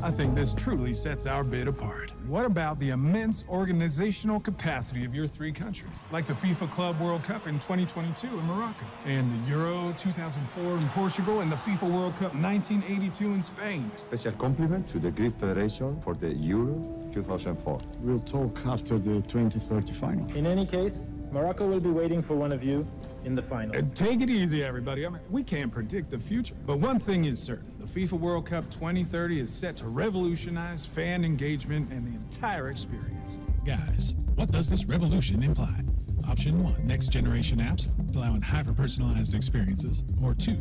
I think this truly sets our bid apart. What about the immense organizational capacity of your 3 countries, like the FIFA Club World Cup in 2022 in Morocco, and the Euro 2004 in Portugal, and the FIFA World Cup 1982 in Spain? Special compliment to the Greek Federation for the Euro 2004. We'll talk after the 2030 final. In any case, Morocco will be waiting for one of you in the final. Take it easy, everybody. I mean, we can't predict the future. But one thing is certain. The FIFA World Cup 2030 is set to revolutionize fan engagement and the entire experience. Guys, what does this revolution imply? Option 1, next-generation apps allowing hyper-personalized experiences. Or 2,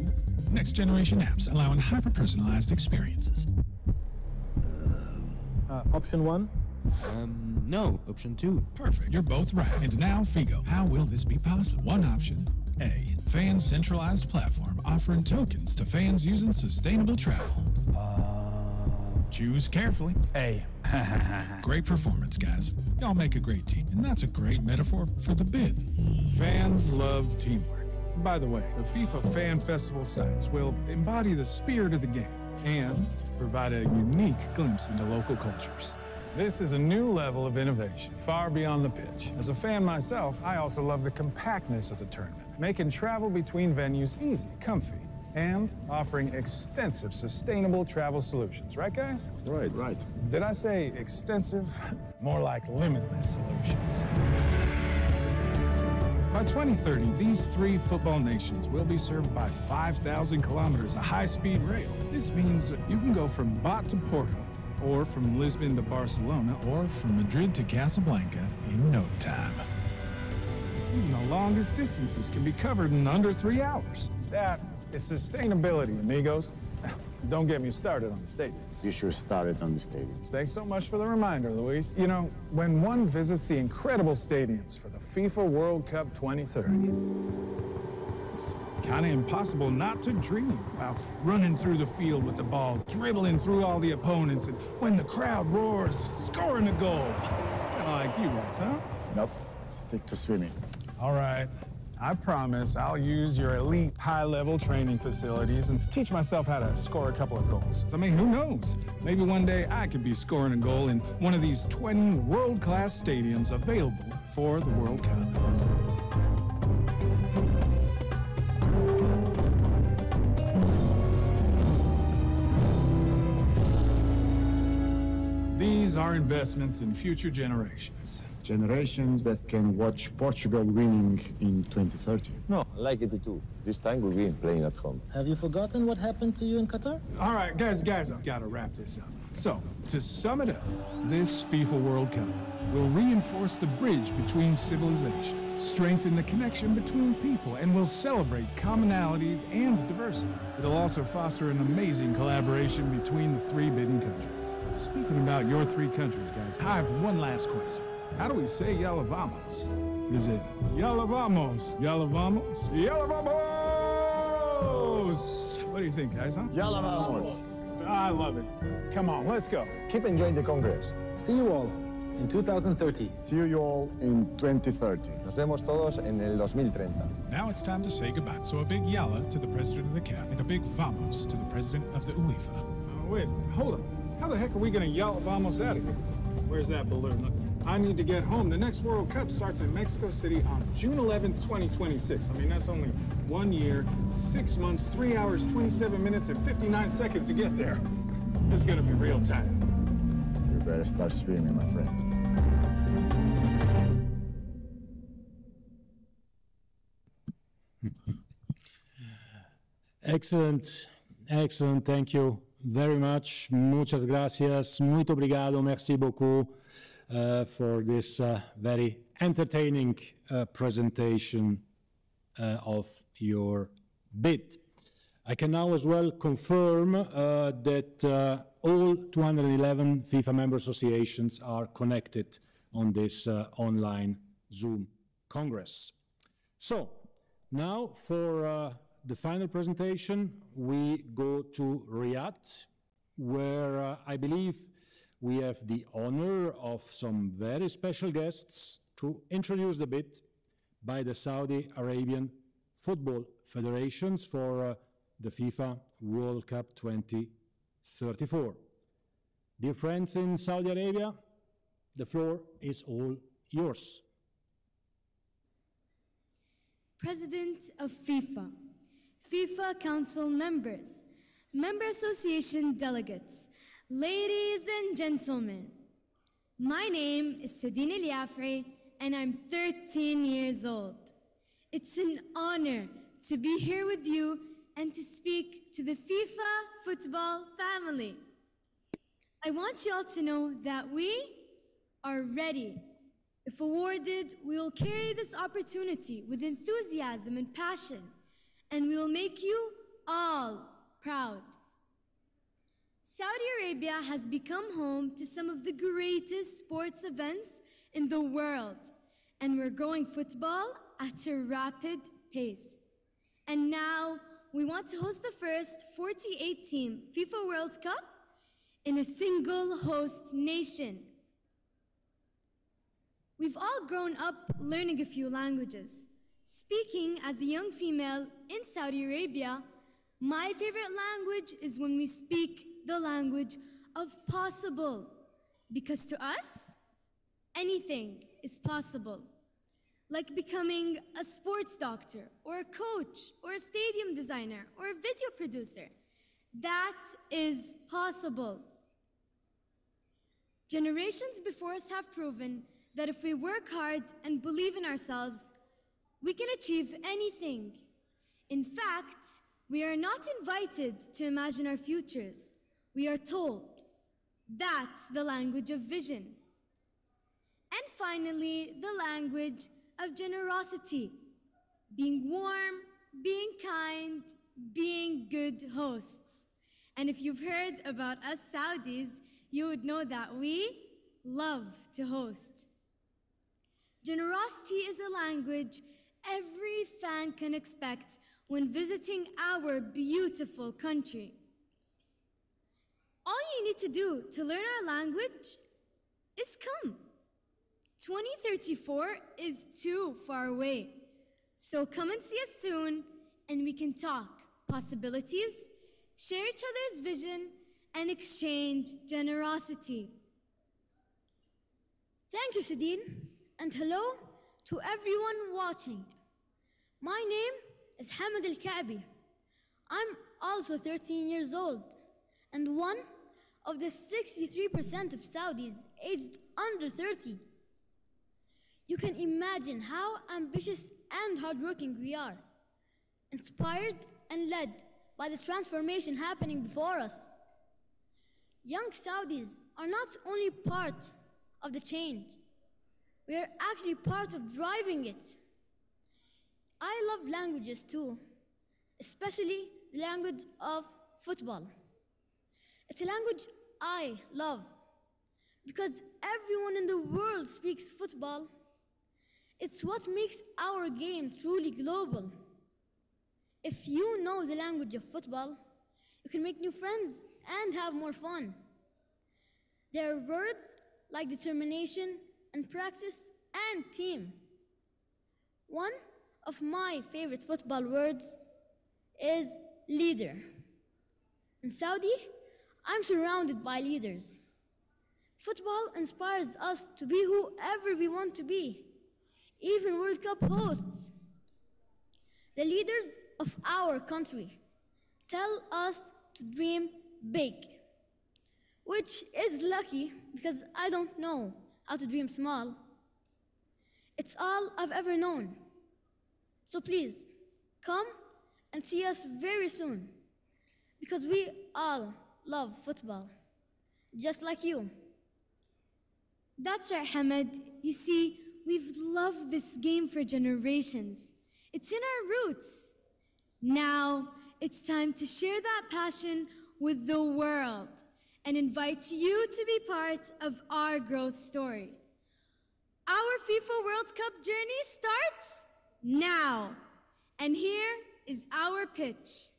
next-generation apps allowing hyper-personalized experiences. Option 1? No, option 2. Perfect, you're both right. And now, Figo, how will this be possible? One option, A, fans' centralized platform offering tokens to fans using sustainable travel. Choose carefully. A. Great performance, guys. Y'all make a great team, and that's a great metaphor for the bid. Fans love teamwork. By the way, the FIFA Fan Festival sites will embody the spirit of the game and provide a unique glimpse into local cultures. This is a new level of innovation, far beyond the pitch. As a fan myself, I also love the compactness of the tournament, making travel between venues easy, comfy, and offering extensive sustainable travel solutions. Right, guys? Right. Did I say extensive? More like limitless solutions. By 2030, these 3 football nations will be served by 5,000 kilometers of high-speed rail. This means you can go from Bat to Porto, or from Lisbon to Barcelona, Or from Madrid to Casablanca in no time. even the longest distances can be covered in under 3 hours. That is sustainability, amigos. don't get me started on the stadiums. You should start it on the stadiums. Thanks so much for the reminder, Luis. You know, when one visits the incredible stadiums for the FIFA World Cup 2030, it's kind of impossible not to dream about running through the field with the ball, dribbling through all the opponents, and when the crowd roars, scoring a goal. Kind of like you guys, huh? Nope. Stick to swimming. All right. I promise I'll use your elite high-level training facilities and teach myself how to score a couple of goals. I mean, who knows? Maybe one day I could be scoring a goal in one of these 20 world-class stadiums available for the World Cup. These are investments in future generations. Generations that can watch Portugal winning in 2030. No, I like it too. This time we'll be playing at home. Have you forgotten what happened to you in Qatar? All right, guys, I've got to wrap this up. So, to sum it up, this FIFA World Cup will reinforce the bridge between civilization, strengthen the connection between people, and will celebrate commonalities and diversity. It'll also foster an amazing collaboration between the three bidden countries. Speaking about your three countries, guys, I have one last question. How do we say Yalla Vamos? Is it Yalla Vamos, Yalla Vamos, Yalla Vamos? What do you think, guys, huh? Yalla Vamos. I love it. Come on, let's go. Keep enjoying the Congress. See you all in 2030. See you all in 2030. Nos vemos todos en el 2030. Now it's time to say goodbye. So a big yalla to the president of the CAF and a big vamos to the president of the UEFA. Oh, wait, hold on. How the heck are we gonna Yalla Vamos out of here? Where's that balloon? Look, I need to get home. The next World Cup starts in Mexico City on June 11th, 2026. I mean, that's only 1 year, 6 months, 3 hours, 27 minutes, and 59 seconds to get there. It's gonna be real time. You better start swimming, my friend. Excellent, excellent. Thank you very much. Muchas gracias. Muito obrigado. Merci beaucoup for this very entertaining presentation of your bid. I can now as well confirm that all 211 FIFA member associations are connected on this online Zoom Congress. So now for the final presentation, we go to Riyadh, where I believe we have the honor of some very special guests to introduce the bid by the Saudi Arabian Football Federations for the FIFA World Cup 2034. Dear friends in Saudi Arabia, the floor is all yours. President of FIFA, FIFA Council members, Member Association delegates, ladies and gentlemen, my name is Sadine El-Yafri and I'm 13 years old. It's an honor to be here with you and to speak to the FIFA football family. I want you all to know that we are ready. If awarded, we will carry this opportunity with enthusiasm and passion, and we will make you all proud. Saudi Arabia has become home to some of the greatest sports events in the world, and we're growing football at a rapid pace. And now we want to host the first 48-team FIFA World Cup in a single host nation. We've all grown up learning a few languages. Speaking as a young female in Saudi Arabia, my favorite language is when we speak the language of possible, because to us, anything is possible. Like becoming a sports doctor, or a coach, or a stadium designer, or a video producer. That is possible. Generations before us have proven that if we work hard and believe in ourselves, we can achieve anything. In fact, we are not invited to imagine our futures. We are told. That's the language of vision. And finally, the language of generosity. Being warm, being kind, being good hosts. And if you've heard about us Saudis, you would know that we love to host. Generosity is a language every fan can expect when visiting our beautiful country. All you need to do to learn our language is come. 2034 is too far away. So come and see us soon, and we can talk possibilities, share each other's vision, and exchange generosity. Thank you, Sadine, and hello to everyone watching. My name is Hamad Al-Ka'bi. I'm also 13 years old and one of the 63% of Saudis aged under 30. You can imagine how ambitious and hardworking we are, inspired and led by the transformation happening before us. Young Saudis are not only part of the change, we are actually part of driving it. I love languages too, especially the language of football. It's a language I love because everyone in the world speaks football. It's what makes our game truly global. If you know the language of football, you can make new friends and have more fun. There are words like determination and practice and team. One of my favorite football words is leader. In Saudi, I'm surrounded by leaders. Football inspires us to be whoever we want to be, even World Cup hosts. The leaders of our country tell us to dream big, which is lucky because I don't know how to dream small. It's all I've ever known. So please, come and see us very soon, because we all love football, just like you. That's right, Hamad. You see, we've loved this game for generations. It's in our roots. Now, it's time to share that passion with the world and invite you to be part of our growth story. Our FIFA World Cup journey starts now. And here is our pitch.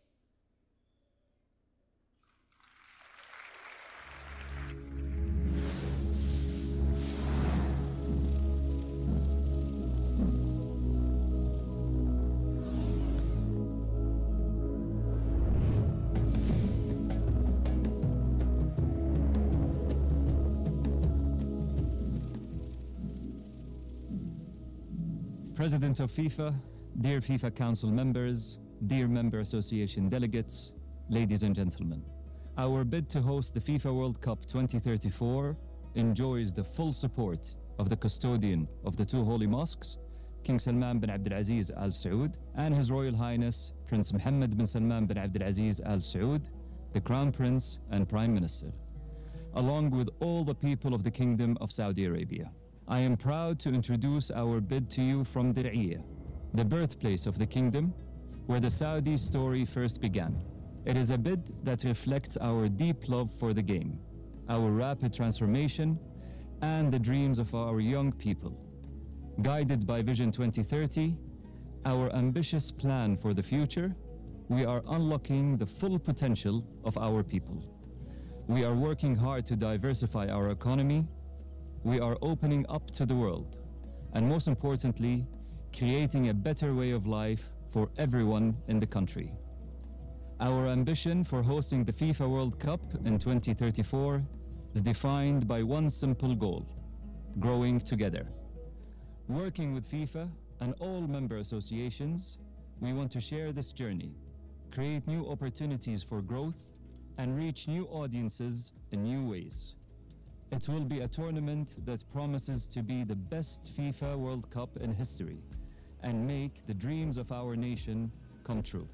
President of FIFA, dear FIFA Council members, dear Member Association delegates, ladies and gentlemen, our bid to host the FIFA World Cup 2034 enjoys the full support of the custodian of the two holy mosques, King Salman bin Abdulaziz Al Saud, and His Royal Highness Prince Mohammed bin Salman bin Abdulaziz Al Saud, the Crown Prince and Prime Minister, along with all the people of the Kingdom of Saudi Arabia. I am proud to introduce our bid to you from Dir'iyah, the birthplace of the kingdom, where the Saudi story first began. It is a bid that reflects our deep love for the game, our rapid transformation, and the dreams of our young people. Guided by Vision 2030, our ambitious plan for the future, we are unlocking the full potential of our people. We are working hard to diversify our economy. We are opening up to the world, and most importantly, creating a better way of life for everyone in the country. Our ambition for hosting the FIFA World Cup in 2034 is defined by one simple goal: growing together. Working with FIFA and all member associations, we want to share this journey, create new opportunities for growth, and reach new audiences in new ways. It will be a tournament that promises to be the best FIFA World Cup in history and make the dreams of our nation come true.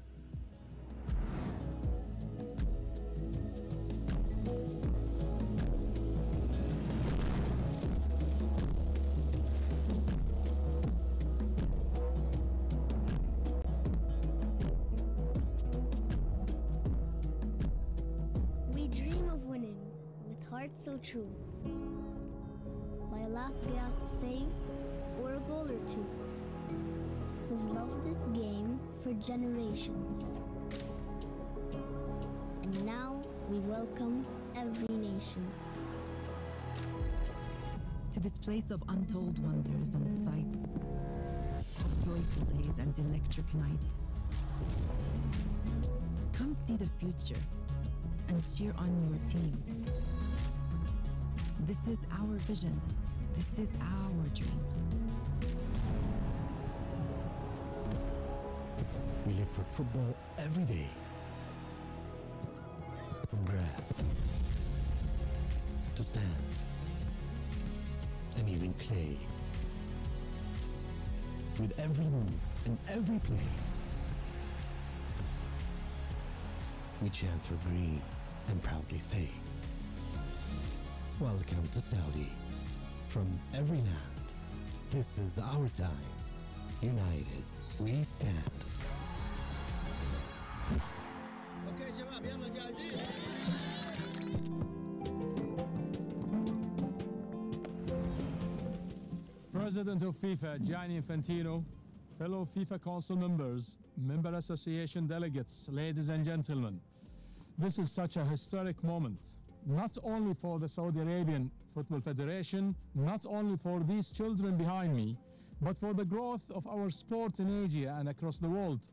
heart so true. By a last gasp save or a goal or two. Who've loved this game for generations. And now we welcome every nation. To this place of untold wonders and sights, of joyful days and electric nights. Come see the future and cheer on your team. This is our vision. This is our dream. We live for football every day. From grass to sand and even clay. With every move and every play, we chant for green and proudly say, welcome to Saudi. From every land, this is our time. United, we stand. President of FIFA, Gianni Infantino, fellow FIFA Council members, member association delegates, ladies and gentlemen, this is such a historic moment, not only for the Saudi Arabian Football Federation, not only for these children behind me, but for the growth of our sport in Asia and across the world.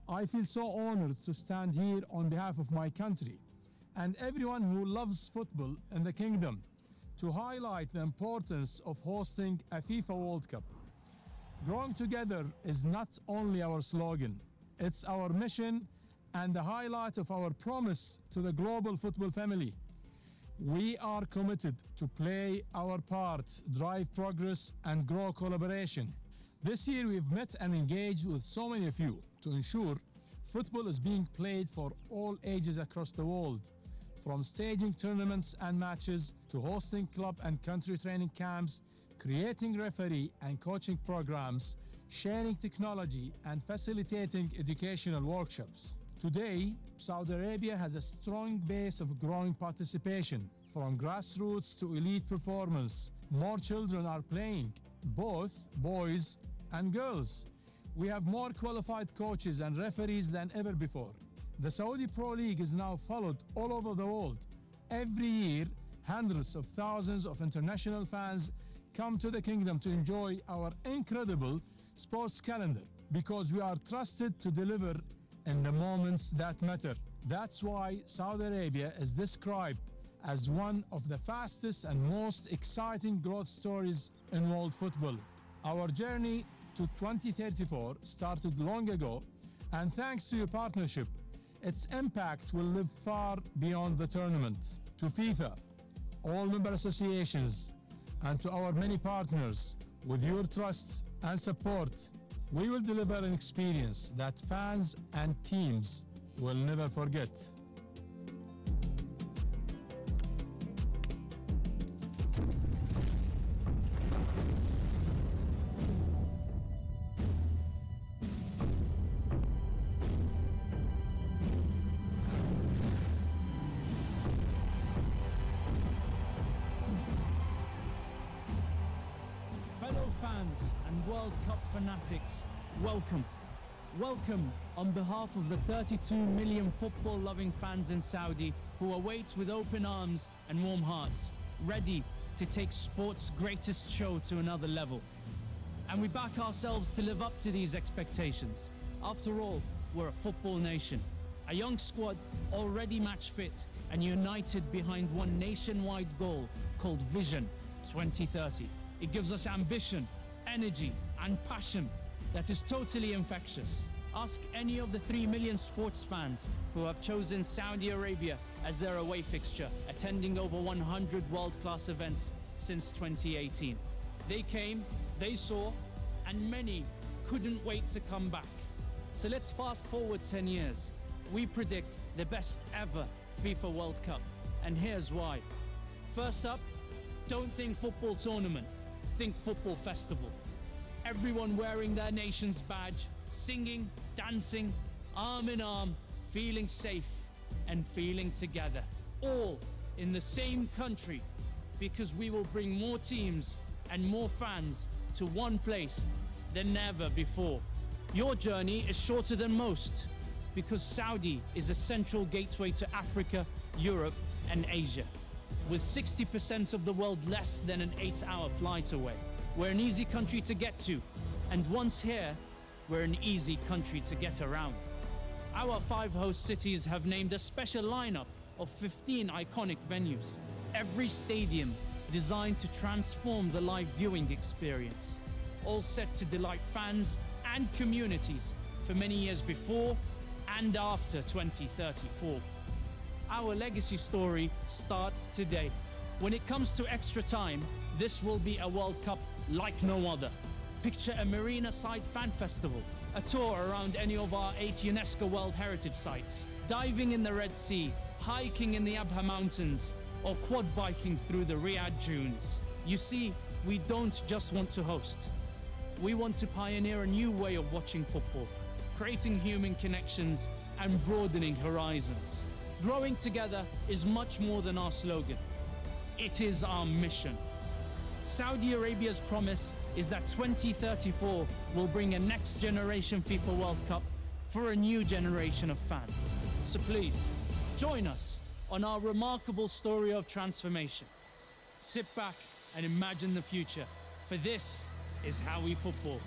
I feel so honored to stand here on behalf of my country and everyone who loves football in the kingdom to highlight the importance of hosting a FIFA World Cup. Growing together is not only our slogan, it's our mission and the highlight of our promise to the global football family. We are committed to play our part, drive progress and grow collaboration. This year we've met and engaged with so many of you to ensure football is being played for all ages across the world, from staging tournaments and matches to hosting club and country training camps, creating referee and coaching programs, sharing technology and facilitating educational workshops. Today, Saudi Arabia has a strong base of growing participation, from grassroots to elite performance. More children are playing, both boys and girls. We have more qualified coaches and referees than ever before. The Saudi Pro League is now followed all over the world. Every year, hundreds of thousands of international fans come to the kingdom to enjoy our incredible sports calendar because we are trusted to deliver in the moments that matter. That's why Saudi Arabia is described as one of the fastest and most exciting growth stories in world football. Our journey to 2034 started long ago, and thanks to your partnership, its impact will live far beyond the tournament. To FIFA, all member associations, and to our many partners, with your trust and support, we will deliver an experience that fans and teams will never forget. World Cup fanatics, welcome. Welcome on behalf of the 32 million football-loving fans in Saudi who await with open arms and warm hearts, ready to take sport's greatest show to another level. And we back ourselves to live up to these expectations. After all, we're a football nation. A young squad already match fit and united behind one nationwide goal called Vision 2030. It gives us ambition, energy and passion that is totally infectious. Ask any of the 3 million sports fans who have chosen Saudi Arabia as their away fixture, attending over 100 world-class events since 2018. They came, they saw, and many couldn't wait to come back. So let's fast forward 10 years. We predict the best ever FIFA World Cup, and here's why. First up, don't think football tournament, think football festival. Everyone wearing their nation's badge, singing, dancing, arm in arm, feeling safe and feeling together. All in the same country, because we will bring more teams and more fans to one place than ever before. Your journey is shorter than most, because Saudi is a central gateway to Africa, Europe, and Asia. With 60% of the world less than an 8-hour flight away, we're an easy country to get to, and once here, we're an easy country to get around. Our 5 host cities have named a special lineup of 15 iconic venues, every stadium designed to transform the live viewing experience, all set to delight fans and communities for many years before and after 2034. Our legacy story starts today. When it comes to extra time, this will be a World Cup like no other. Picture a marina-side fan festival, a tour around any of our 8 UNESCO World Heritage Sites, diving in the Red Sea, hiking in the Abha Mountains, or quad biking through the Riyadh dunes. You see, we don't just want to host. We want to pioneer a new way of watching football, creating human connections and broadening horizons. Growing together is much more than our slogan. It is our mission. Saudi Arabia's promise is that 2034 will bring a next generation FIFA World Cup for a new generation of fans. So please, join us on our remarkable story of transformation. Sit back and imagine the future, for this is how we football.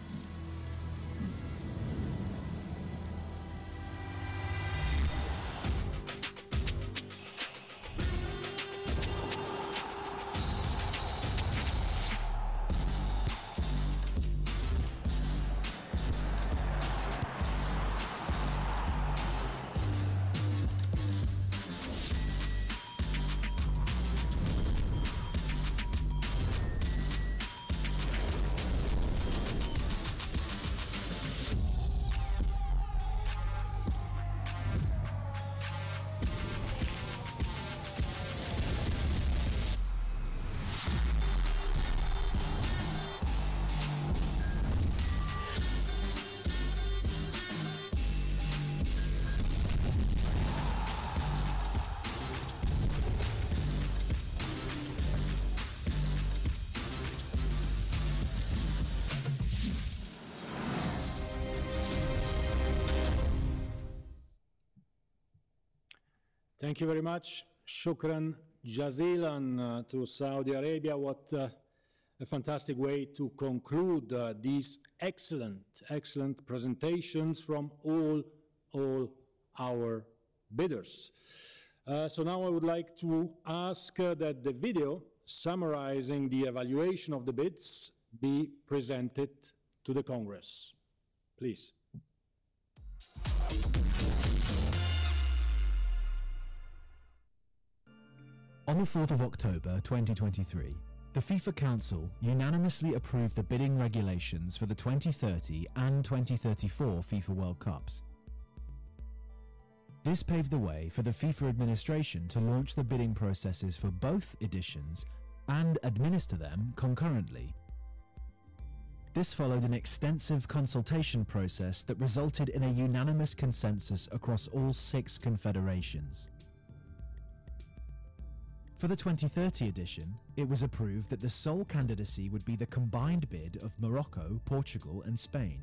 Thank you very much. Shukran jazilan to Saudi Arabia. What a fantastic way to conclude these excellent presentations from all our bidders. So now I would like to ask that the video summarizing the evaluation of the bids be presented to the Congress. Please. On the 4th of October 2023, the FIFA Council unanimously approved the bidding regulations for the 2030 and 2034 FIFA World Cups. This paved the way for the FIFA administration to launch the bidding processes for both editions and administer them concurrently. This followed an extensive consultation process that resulted in a unanimous consensus across all 6 confederations. For the 2030 edition, it was approved that the sole candidacy would be the combined bid of Morocco, Portugal and Spain.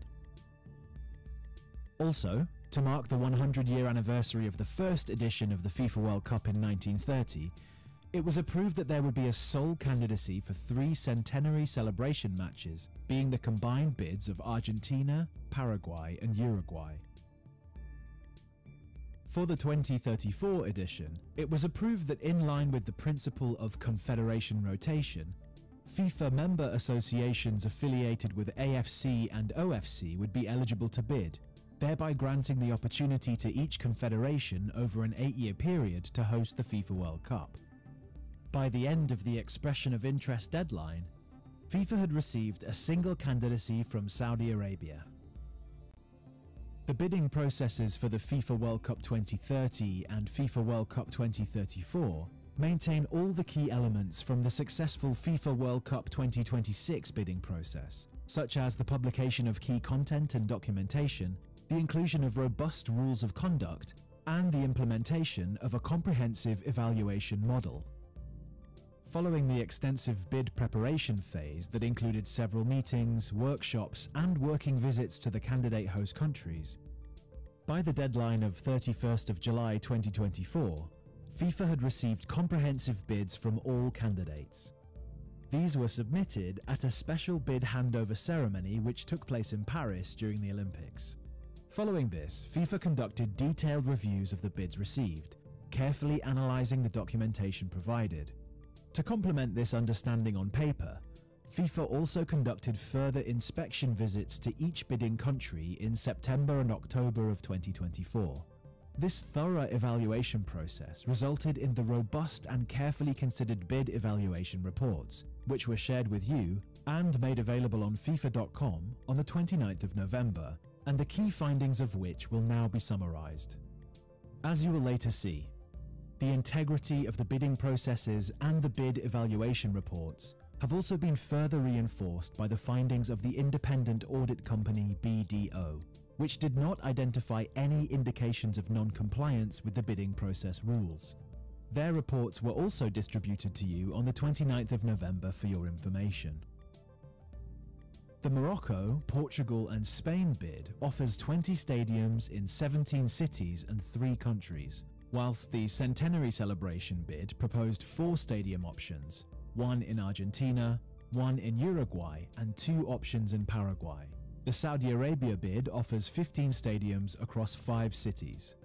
Also, to mark the 100-year anniversary of the first edition of the FIFA World Cup in 1930, it was approved that there would be a sole candidacy for 3 centenary celebration matches, being the combined bids of Argentina, Paraguay and Uruguay. For the 2034 edition, it was approved that in line with the principle of confederation rotation, FIFA member associations affiliated with AFC and OFC would be eligible to bid, thereby granting the opportunity to each confederation over an 8-year period to host the FIFA World Cup. By the end of the expression of interest deadline, FIFA had received a single candidacy from Saudi Arabia. The bidding processes for the FIFA World Cup 2030 and FIFA World Cup 2034 maintain all the key elements from the successful FIFA World Cup 2026 bidding process, such as the publication of key content and documentation, the inclusion of robust rules of conduct, and the implementation of a comprehensive evaluation model. Following the extensive bid preparation phase that included several meetings, workshops, and working visits to the candidate host countries, by the deadline of 31st of July 2024, FIFA had received comprehensive bids from all candidates. These were submitted at a special bid handover ceremony which took place in Paris during the Olympics. Following this, FIFA conducted detailed reviews of the bids received, carefully analysing the documentation provided. To complement this understanding on paper, FIFA also conducted further inspection visits to each bidding country in September and October of 2024. This thorough evaluation process resulted in the robust and carefully considered bid evaluation reports, which were shared with you and made available on FIFA.com on the 29th of November, and the key findings of which will now be summarised. As you will later see, the integrity of the bidding processes and the bid evaluation reports have also been further reinforced by the findings of the independent audit company BDO, which did not identify any indications of non-compliance with the bidding process rules. Their reports were also distributed to you on the 29th of November for your information. The Morocco, Portugal and Spain bid offers 20 stadiums in 17 cities and 3 countries, whilst the Centenary Celebration bid proposed 4 stadium options, 1 in Argentina, 1 in Uruguay and 2 options in Paraguay. The Saudi Arabia bid offers 15 stadiums across 5 cities.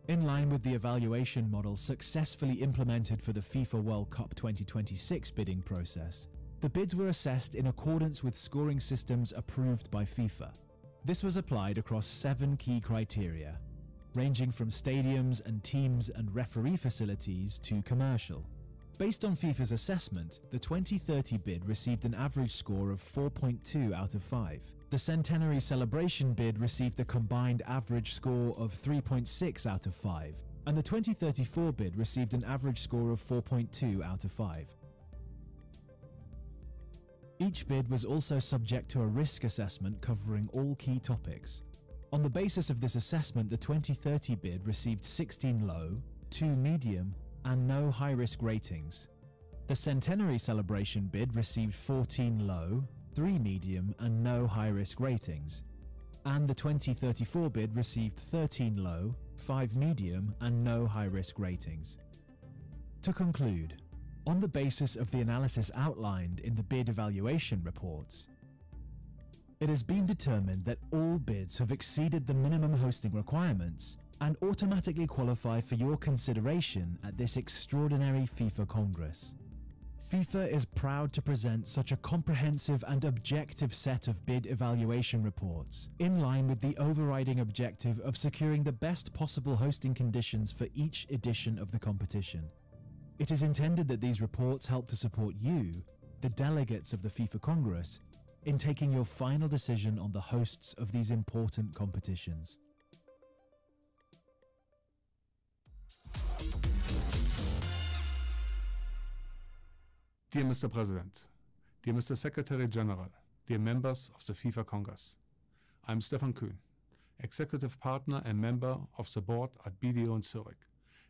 In line with the evaluation model successfully implemented for the FIFA World Cup 2026 bidding process, the bids were assessed in accordance with scoring systems approved by FIFA. This was applied across 7 key criteria, ranging from stadiums and teams and referee facilities to commercial. Based on FIFA's assessment, the 2030 bid received an average score of 4.2 out of 5. The Centenary Celebration bid received a combined average score of 3.6 out of 5, and the 2034 bid received an average score of 4.2 out of 5. Each bid was also subject to a risk assessment covering all key topics. On the basis of this assessment, the 2030 bid received 16 low, 2 medium, and no high-risk ratings. The Centenary Celebration bid received 14 low, 3 medium, and no high-risk ratings. And the 2034 bid received 13 low, 5 medium, and no high-risk ratings. To conclude, on the basis of the analysis outlined in the bid evaluation reports, it has been determined that all bids have exceeded the minimum hosting requirements and automatically qualify for your consideration at this extraordinary FIFA Congress. FIFA is proud to present such a comprehensive and objective set of bid evaluation reports, in line with the overriding objective of securing the best possible hosting conditions for each edition of the competition. It is intended that these reports help to support you, the delegates of the FIFA Congress, in taking your final decision on the hosts of these important competitions. Dear Mr. President, dear Mr. Secretary General, dear members of the FIFA Congress, I am Stefan Kühn, Executive Partner and member of the board at BDO in Zurich,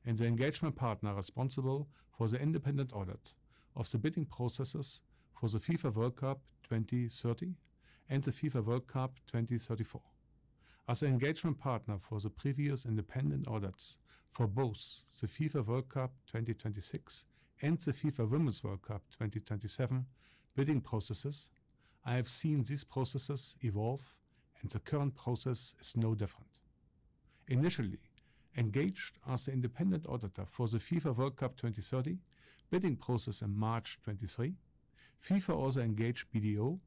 and the engagement partner responsible for the independent audit of the bidding processes for the FIFA World Cup 2030 and the FIFA World Cup 2034. As an engagement partner for the previous independent audits for both the FIFA World Cup 2026 and the FIFA Women's World Cup 2027 bidding processes, I have seen these processes evolve, and the current process is no different. Initially, engaged as the independent auditor for the FIFA World Cup 2030 bidding process in March 23, FIFA also engaged BDO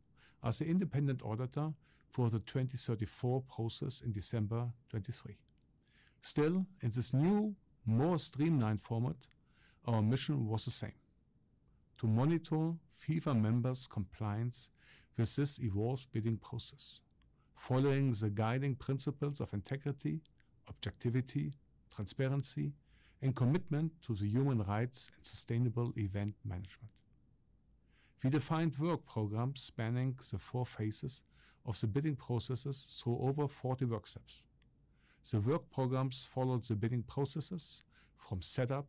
as the independent auditor for the 2034 process in December 23. Still, in this new, more streamlined format, our mission was the same: to monitor FIFA members' compliance with this evolved bidding process, following the guiding principles of integrity, objectivity, transparency, and commitment to the human rights and sustainable event management. We defined work programs spanning the 4 phases of the bidding processes through over 40 work steps. The work programs followed the bidding processes from setup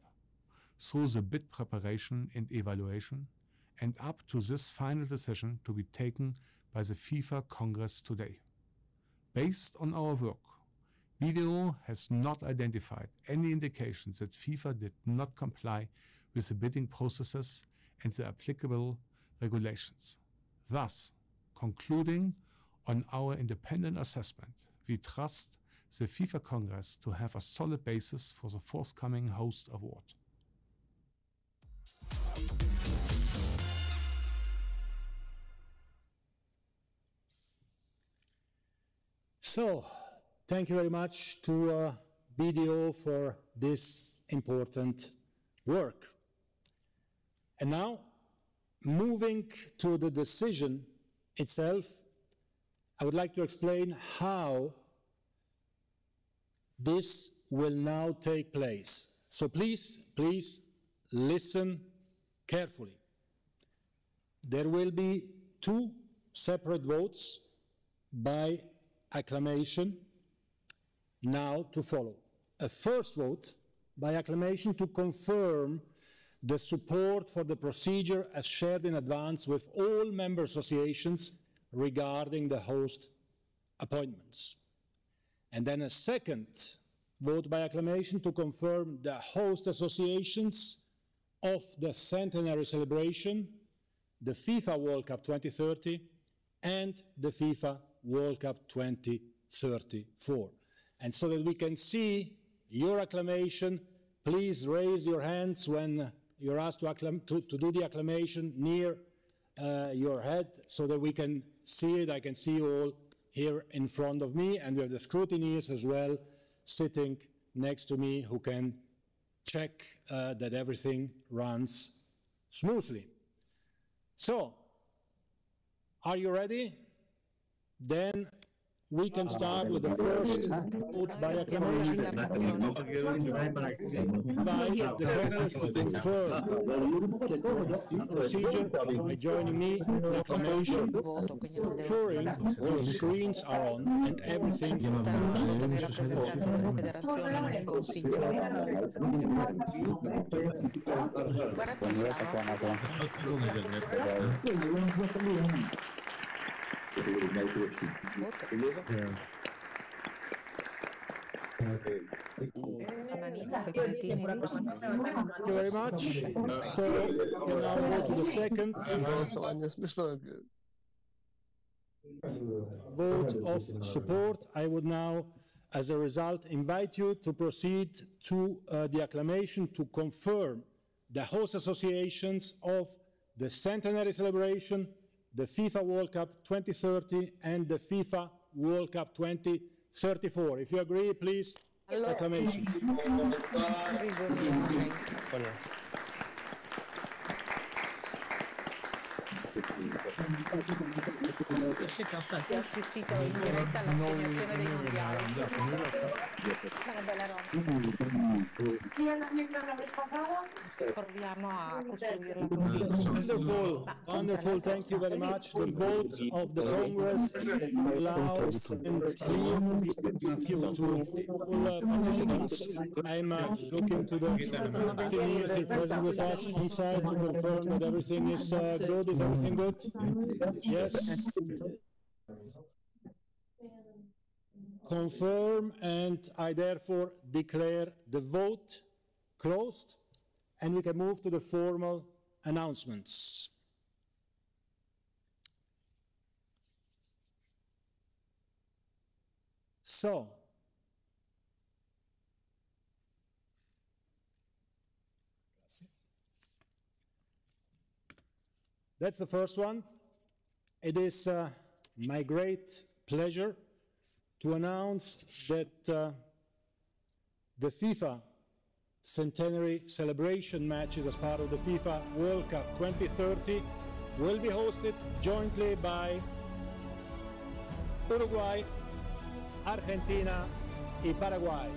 through the bid preparation and evaluation, and up to this final decision to be taken by the FIFA Congress today. Based on our work, BDO has not identified any indications that FIFA did not comply with the bidding processes and the applicable regulations. Thus, concluding on our independent assessment, we trust the FIFA Congress to have a solid basis for the forthcoming host award. So, thank you very much to BDO for this important work. And now, moving to the decision itself, I would like to explain how this will now take place. So please listen carefully. There will be 2 separate votes by acclamation now to follow. A first vote by acclamation to confirm the support for the procedure as shared in advance with all member associations regarding the host appointments. And then a second vote by acclamation to confirm the host associations of the centenary celebration, the FIFA World Cup 2030 and the FIFA World Cup 2034. And so that we can see your acclamation, please raise your hands when you're asked to do the acclamation near your head so that we can see it. I can see you all here in front of me, and we have the scrutineers as well sitting next to me who can check that everything runs smoothly. So, are you ready? Then we can start with the first vote by acclamation. Invite the Congress to confirm the procedure by joining me in acclamation, ensuring your screens are on and everything. Thank you very much. So we can now go to the second vote of support. I would now, as a result, invite you to proceed to the acclamation to confirm the host associations of the centenary celebration, the FIFA World Cup 2030 and the FIFA World Cup 2034. If you agree, please, acclamation. Che ha assistito in diretta all'assegnazione dei mondiali. Una bella roba. Proviamo a costruirla così. Wonderful, wonderful. Thank you very much. The vote of the Congress allows and clear. Thank you to all participants. I'm looking to the engineers here present with us on site to confirm that everything is good. Is everything good? Yes. Confirm, and I therefore declare the vote closed, and we can move to the formal announcements. So, that's the first one. It is my great pleasure to announce that the FIFA centenary celebration matches as part of the FIFA World Cup 2030 will be hosted jointly by Uruguay, Argentina y Paraguay.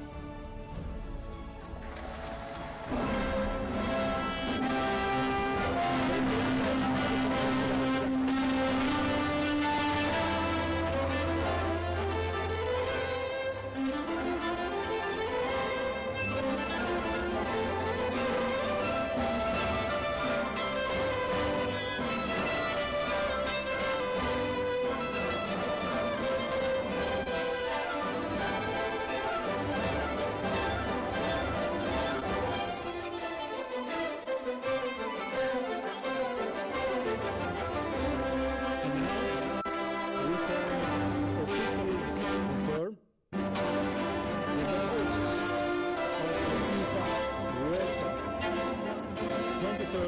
5:30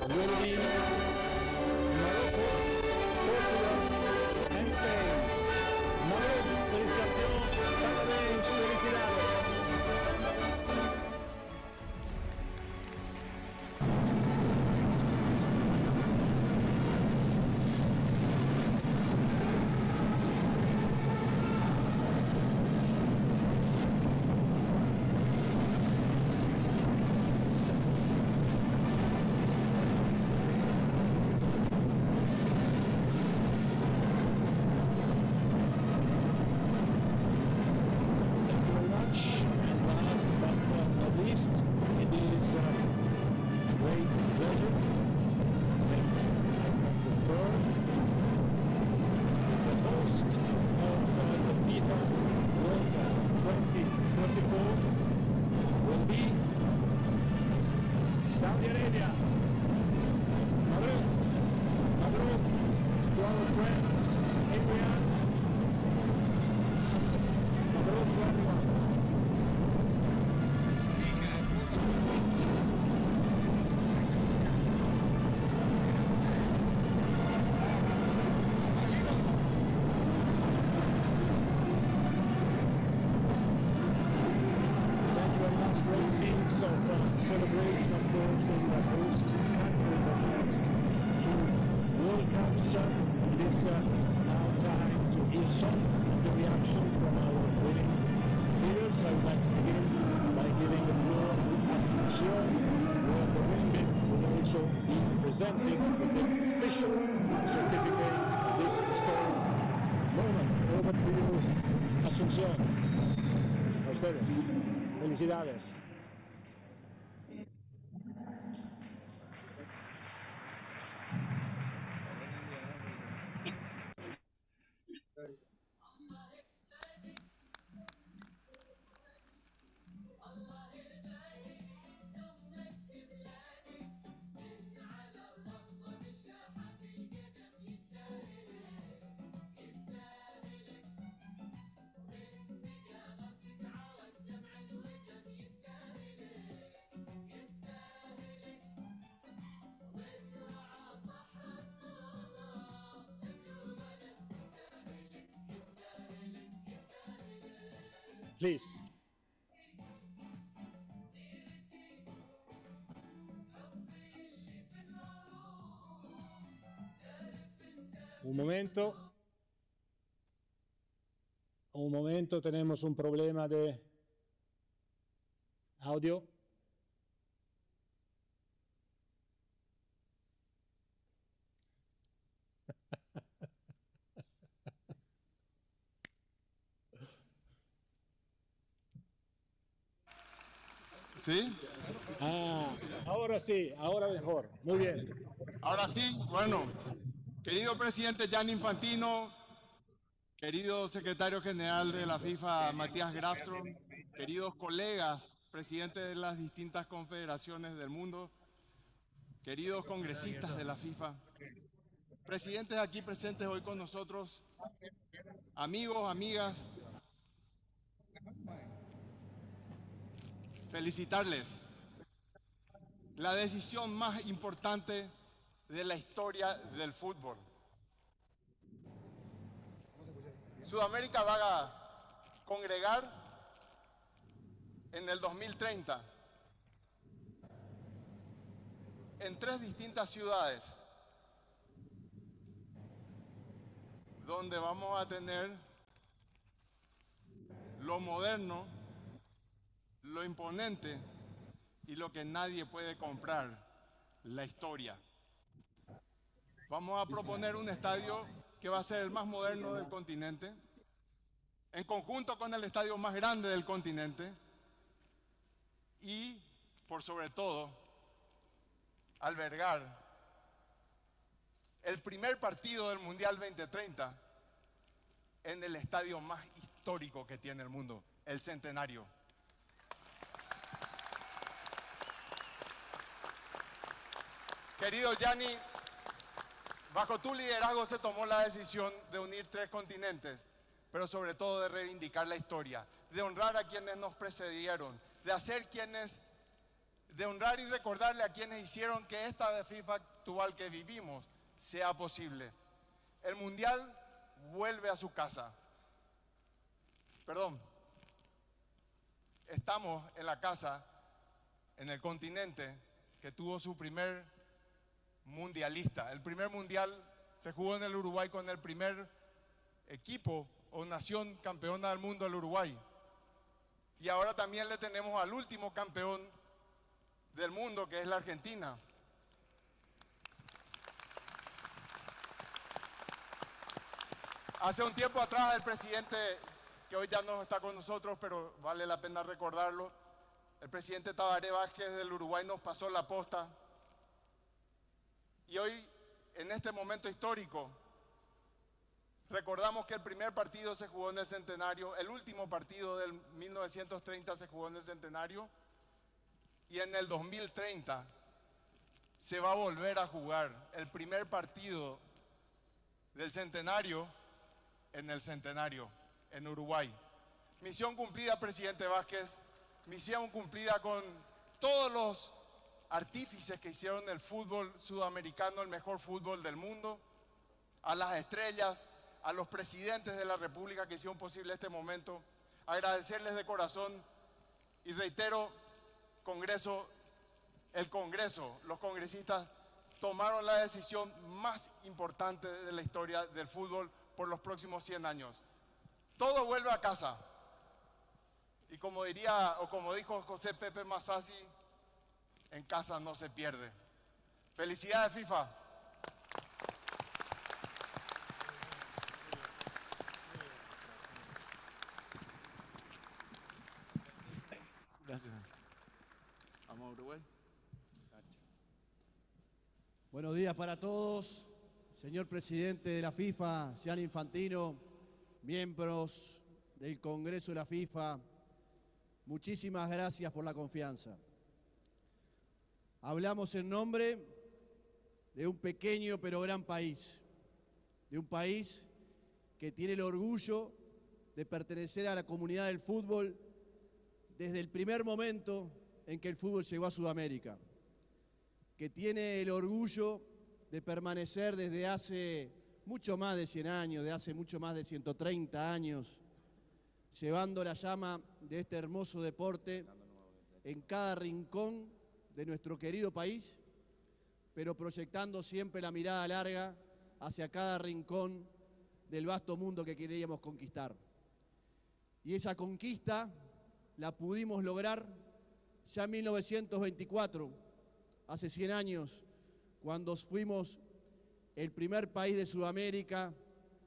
will be Morocco, Portugal, and Spain. Maghreb, felicitación, parabéns, felicidades. Saudi Arabia. Maghreb. Maghreb to our friends in Riyadh. Maghreb to everyone. Celebration, of course, in the host countries of next two World Cups. It is now time to hear some of the reactions from our winning leaders. I would like to begin by giving the floor to Asunción, where the winning bid will also be presenting with the official certificate of this historic moment. Over to you, Asunción. A ustedes. Felicidades. Please. Un momento, tenemos un problema de audio. ¿Sí? Ahora sí, ahora mejor. Muy bien. Ahora sí, bueno, querido presidente Gianni Infantino, querido secretario general de la FIFA Matías Grafstrom, queridos colegas, presidentes de las distintas confederaciones del mundo, queridos congresistas de la FIFA, presidentes aquí presentes hoy con nosotros, amigos, amigas, felicitarles. La decisión más importante de la historia del fútbol. Sudamérica va a congregar en el 2030 en 3 distintas ciudades donde vamos a tener lo moderno, lo imponente y lo que nadie puede comprar, la historia. Vamos a proponer un estadio que va a ser el más moderno del continente, en conjunto con el estadio más grande del continente y, por sobre todo, albergar el primer partido del Mundial 2030 en el estadio más histórico que tiene el mundo, el Centenario. Querido Gianni, bajo tu liderazgo se tomó la decisión de unir 3 continentes, pero sobre todo de reivindicar la historia, de honrar a quienes nos precedieron, de hacer de honrar y recordarle a quienes hicieron que esta FIFA actual que vivimos sea posible. El Mundial vuelve a su casa. Perdón. Estamos en la casa, en el continente que tuvo su primer mundialista. El primer mundial se jugó en el Uruguay con el primer equipo o nación campeona del mundo, el Uruguay. Y ahora también le tenemos al último campeón del mundo, que es la Argentina. Hace un tiempo atrás el presidente, que hoy ya no está con nosotros, pero vale la pena recordarlo, el presidente Tabaré Vázquez del Uruguay nos pasó la posta. Y hoy, en este momento histórico, recordamos que el primer partido se jugó en el Centenario, el último partido del 1930 se jugó en el Centenario, y en el 2030 se va a volver a jugar el primer partido del Centenario en el Centenario, en Uruguay. Misión cumplida, presidente Vázquez, misión cumplida con todos los artífices que hicieron el fútbol sudamericano el mejor fútbol del mundo, a las estrellas, a los presidentes de la República que hicieron posible este momento, agradecerles de corazón y reitero, el Congreso, los congresistas tomaron la decisión más importante de la historia del fútbol por los próximos 100 años. Todo vuelve a casa. Y como diría, o como dijo José Pepe Massasi, en casa no se pierde. ¡Felicidades, FIFA! Gracias. Vamos a Uruguay. Buenos días para todos. Señor presidente de la FIFA, Gianni Infantino, miembros del Congreso de la FIFA, muchísimas gracias por la confianza. Hablamos en nombre de un pequeño pero gran país, de un país que tiene el orgullo de pertenecer a la comunidad del fútbol desde el primer momento en que el fútbol llegó a Sudamérica, que tiene el orgullo de permanecer desde hace mucho más de 100 años, de hace mucho más de 130 años, llevando la llama de este hermoso deporte en cada rincón de nuestro querido país, pero proyectando siempre la mirada larga hacia cada rincón del vasto mundo que queríamos conquistar. Y esa conquista la pudimos lograr ya en 1924, hace 100 años, cuando fuimos el primer país de Sudamérica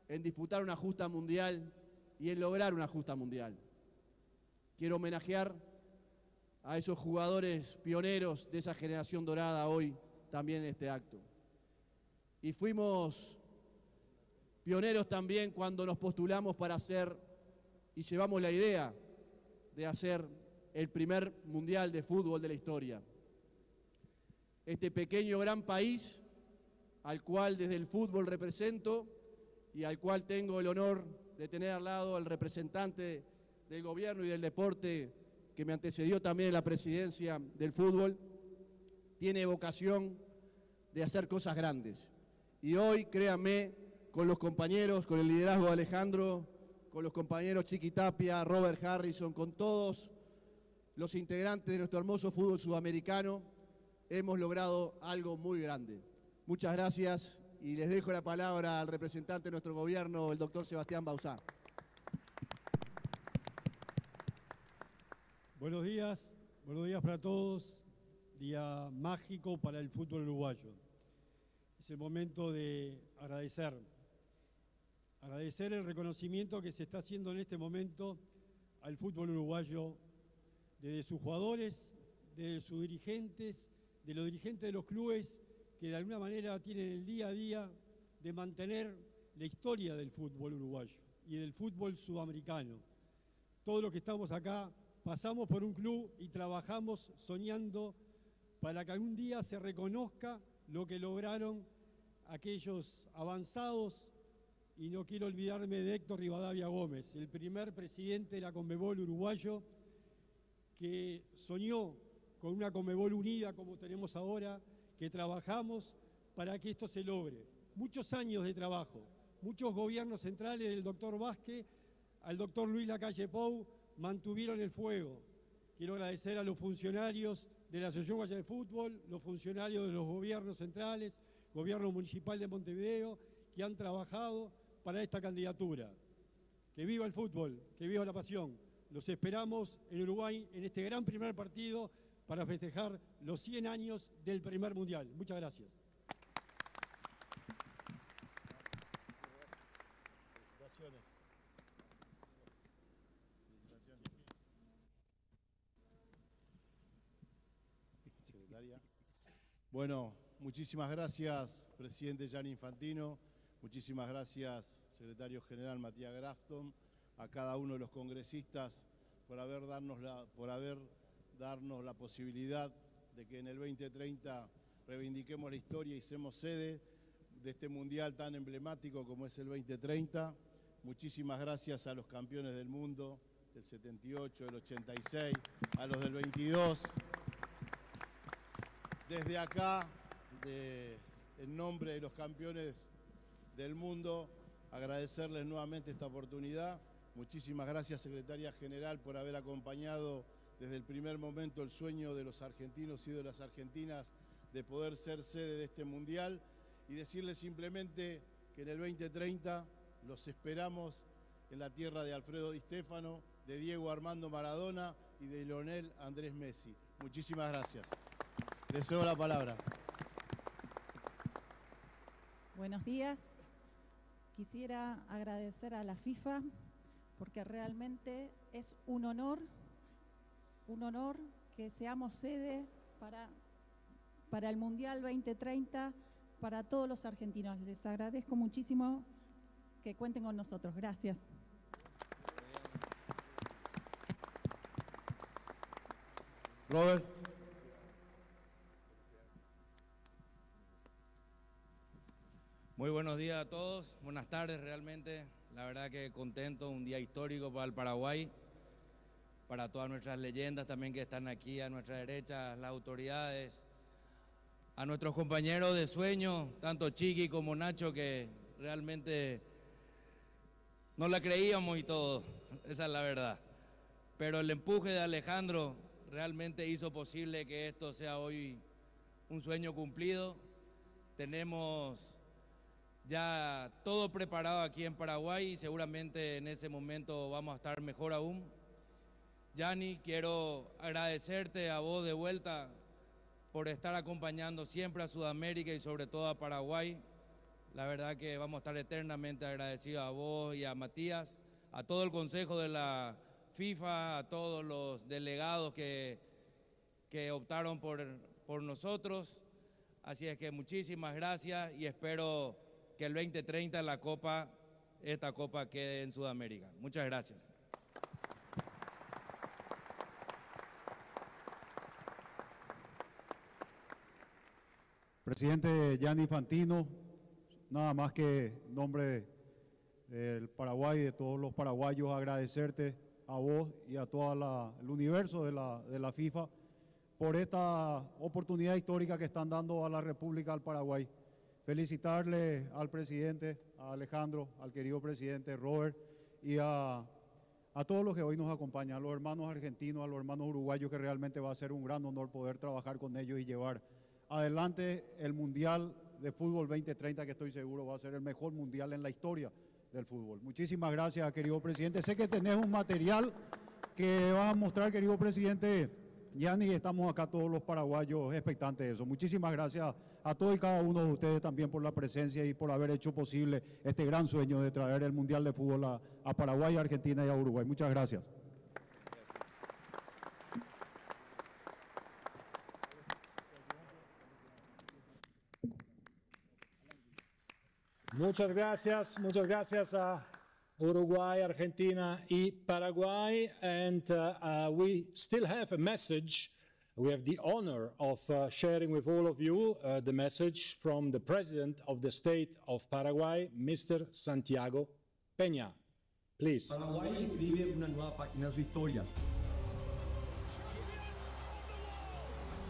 en disputar una justa mundial y en lograr una justa mundial. Quiero homenajear a esos jugadores pioneros de esa generación dorada hoy también en este acto. Y fuimos pioneros también cuando nos postulamos para hacer y llevamos la idea de hacer el primer mundial de fútbol de la historia. Este pequeño gran país al cual desde el fútbol represento y al cual tengo el honor de tener al lado al representante del gobierno y del deporte que me antecedió también en la presidencia del fútbol, tiene vocación de hacer cosas grandes. Y hoy, créanme, con los compañeros, con el liderazgo de Alejandro, con los compañeros Chiqui Tapia, Robert Harrison, con todos los integrantes de nuestro hermoso fútbol sudamericano, hemos logrado algo muy grande. Muchas gracias y les dejo la palabra al representante de nuestro gobierno, el doctor Sebastián Bauzá. Buenos días para todos. Día mágico para el fútbol uruguayo. Es el momento de agradecer el reconocimiento que se está haciendo en este momento al fútbol uruguayo, desde sus jugadores, de sus dirigentes, de los dirigentes de los clubes que de alguna manera tienen el día a día de mantener la historia del fútbol uruguayo y del fútbol sudamericano. Todos los que estamos acá pasamos por un club y trabajamos soñando para que algún día se reconozca lo que lograron aquellos avanzados, y no quiero olvidarme de Héctor Rivadavia Gómez, el primer presidente de la Conmebol uruguayo, que soñó con una Conmebol unida como tenemos ahora, que trabajamos para que esto se logre. Muchos años de trabajo, muchos gobiernos centrales del doctor Vázquez al doctor Luis Lacalle Pou mantuvieron el fuego. Quiero agradecer a los funcionarios de la Asociación Uruguaya de Fútbol, los funcionarios de los gobiernos centrales, gobierno municipal de Montevideo, que han trabajado para esta candidatura. Que viva el fútbol, que viva la pasión. Los esperamos en Uruguay en este gran primer partido para festejar los 100 años del primer mundial. Muchas gracias. Bueno, muchísimas gracias, presidente Gianni Infantino. Muchísimas gracias, secretario general Matías Grafton, a cada uno de los congresistas por haber darnos la posibilidad de que en el 2030 reivindiquemos la historia y seamos sede de este mundial tan emblemático como es el 2030. Muchísimas gracias a los campeones del mundo del 78, del 86, a los del 22. Desde acá, en nombre de los campeones del mundo, agradecerles nuevamente esta oportunidad. Muchísimas gracias, secretaria general, por haber acompañado desde el primer momento el sueño de los argentinos y de las argentinas de poder ser sede de este mundial, y decirles simplemente que en el 2030 los esperamos en la tierra de Alfredo Di Stéfano, de Diego Armando Maradona y de Lionel Andrés Messi. Muchísimas gracias. Les cedo la palabra. Buenos días. Quisiera agradecer a la FIFA porque realmente es un honor que seamos sede para el Mundial 2030 para todos los argentinos. Les agradezco muchísimo que cuenten con nosotros. Gracias. Robert. Muy buenos días a todos, buenas tardes realmente, la verdad que contento, un día histórico para el Paraguay, para todas nuestras leyendas también que están aquí a nuestra derecha, las autoridades, a nuestros compañeros de sueño, tanto Chiqui como Nacho, que realmente no la creíamos y todo, esa es la verdad, pero el empuje de Alejandro realmente hizo posible que esto sea hoy un sueño cumplido. Tenemos ya todo preparado aquí en Paraguay y seguramente en ese momento vamos a estar mejor aún. Gianni, quiero agradecerte a vos de vuelta por estar acompañando siempre a Sudamérica y sobre todo a Paraguay. La verdad que vamos a estar eternamente agradecidos a vos y a Matías, a todo el Consejo de la FIFA, a todos los delegados que optaron por nosotros. Así es que muchísimas gracias y espero que el 2030 esta copa quede en Sudamérica. Muchas gracias. Presidente Gianni Infantino, nada más que en nombre del Paraguay y de todos los paraguayos agradecerte a vos y a todo el universo de la FIFA por esta oportunidad histórica que están dando a la República del Paraguay. Felicitarle al presidente, a Alejandro, al querido presidente Robert y a todos los que hoy nos acompañan, a los hermanos argentinos, a los hermanos uruguayos, que realmente va a ser un gran honor poder trabajar con ellos y llevar adelante el Mundial de Fútbol 2030, que estoy seguro va a ser el mejor mundial en la historia del fútbol. Muchísimas gracias, querido presidente. Sé que tenés un material que vas a mostrar, querido presidente Gianni, y estamos acá todos los paraguayos expectantes de eso. Muchísimas gracias a todos y cada uno de ustedes también por la presencia y por haber hecho posible este gran sueño de traer el Mundial de Fútbol a Paraguay, a Argentina y a Uruguay. Muchas gracias. Muchas gracias a Uruguay, Argentina y Paraguay. And we still have a message. We have the honor of sharing with all of you the message from the President of the State of Paraguay, Mr. Santiago Peña. Please. Paraguay escribe una nueva página de su historia.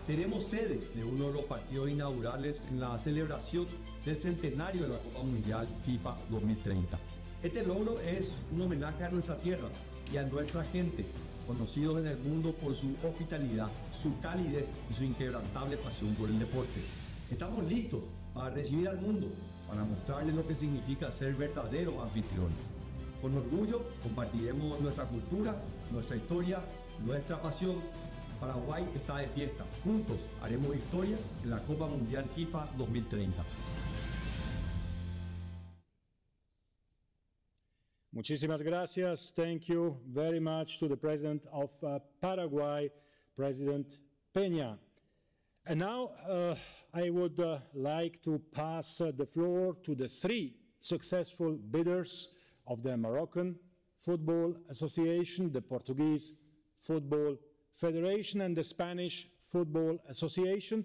seremos sede de uno de los partidos inaugurales en la celebración del centenario de la Copa Mundial FIFA 2030. Este logro es un homenaje a nuestra tierra y a nuestra gente, conocidos en el mundo por su hospitalidad, su calidez y su inquebrantable pasión por el deporte. Estamos listos para recibir al mundo, para mostrarles lo que significa ser verdaderos anfitriones. Con orgullo compartiremos nuestra cultura, nuestra historia, nuestra pasión. Paraguay está de fiesta. Juntos haremos historia en la Copa Mundial FIFA 2030. Muchísimas gracias. Thank you very much to the President of Paraguay, President Peña. And now I would like to pass the floor to the three successful bidders of the Moroccan Football Association, the Portuguese Football Federation, and the Spanish Football Association.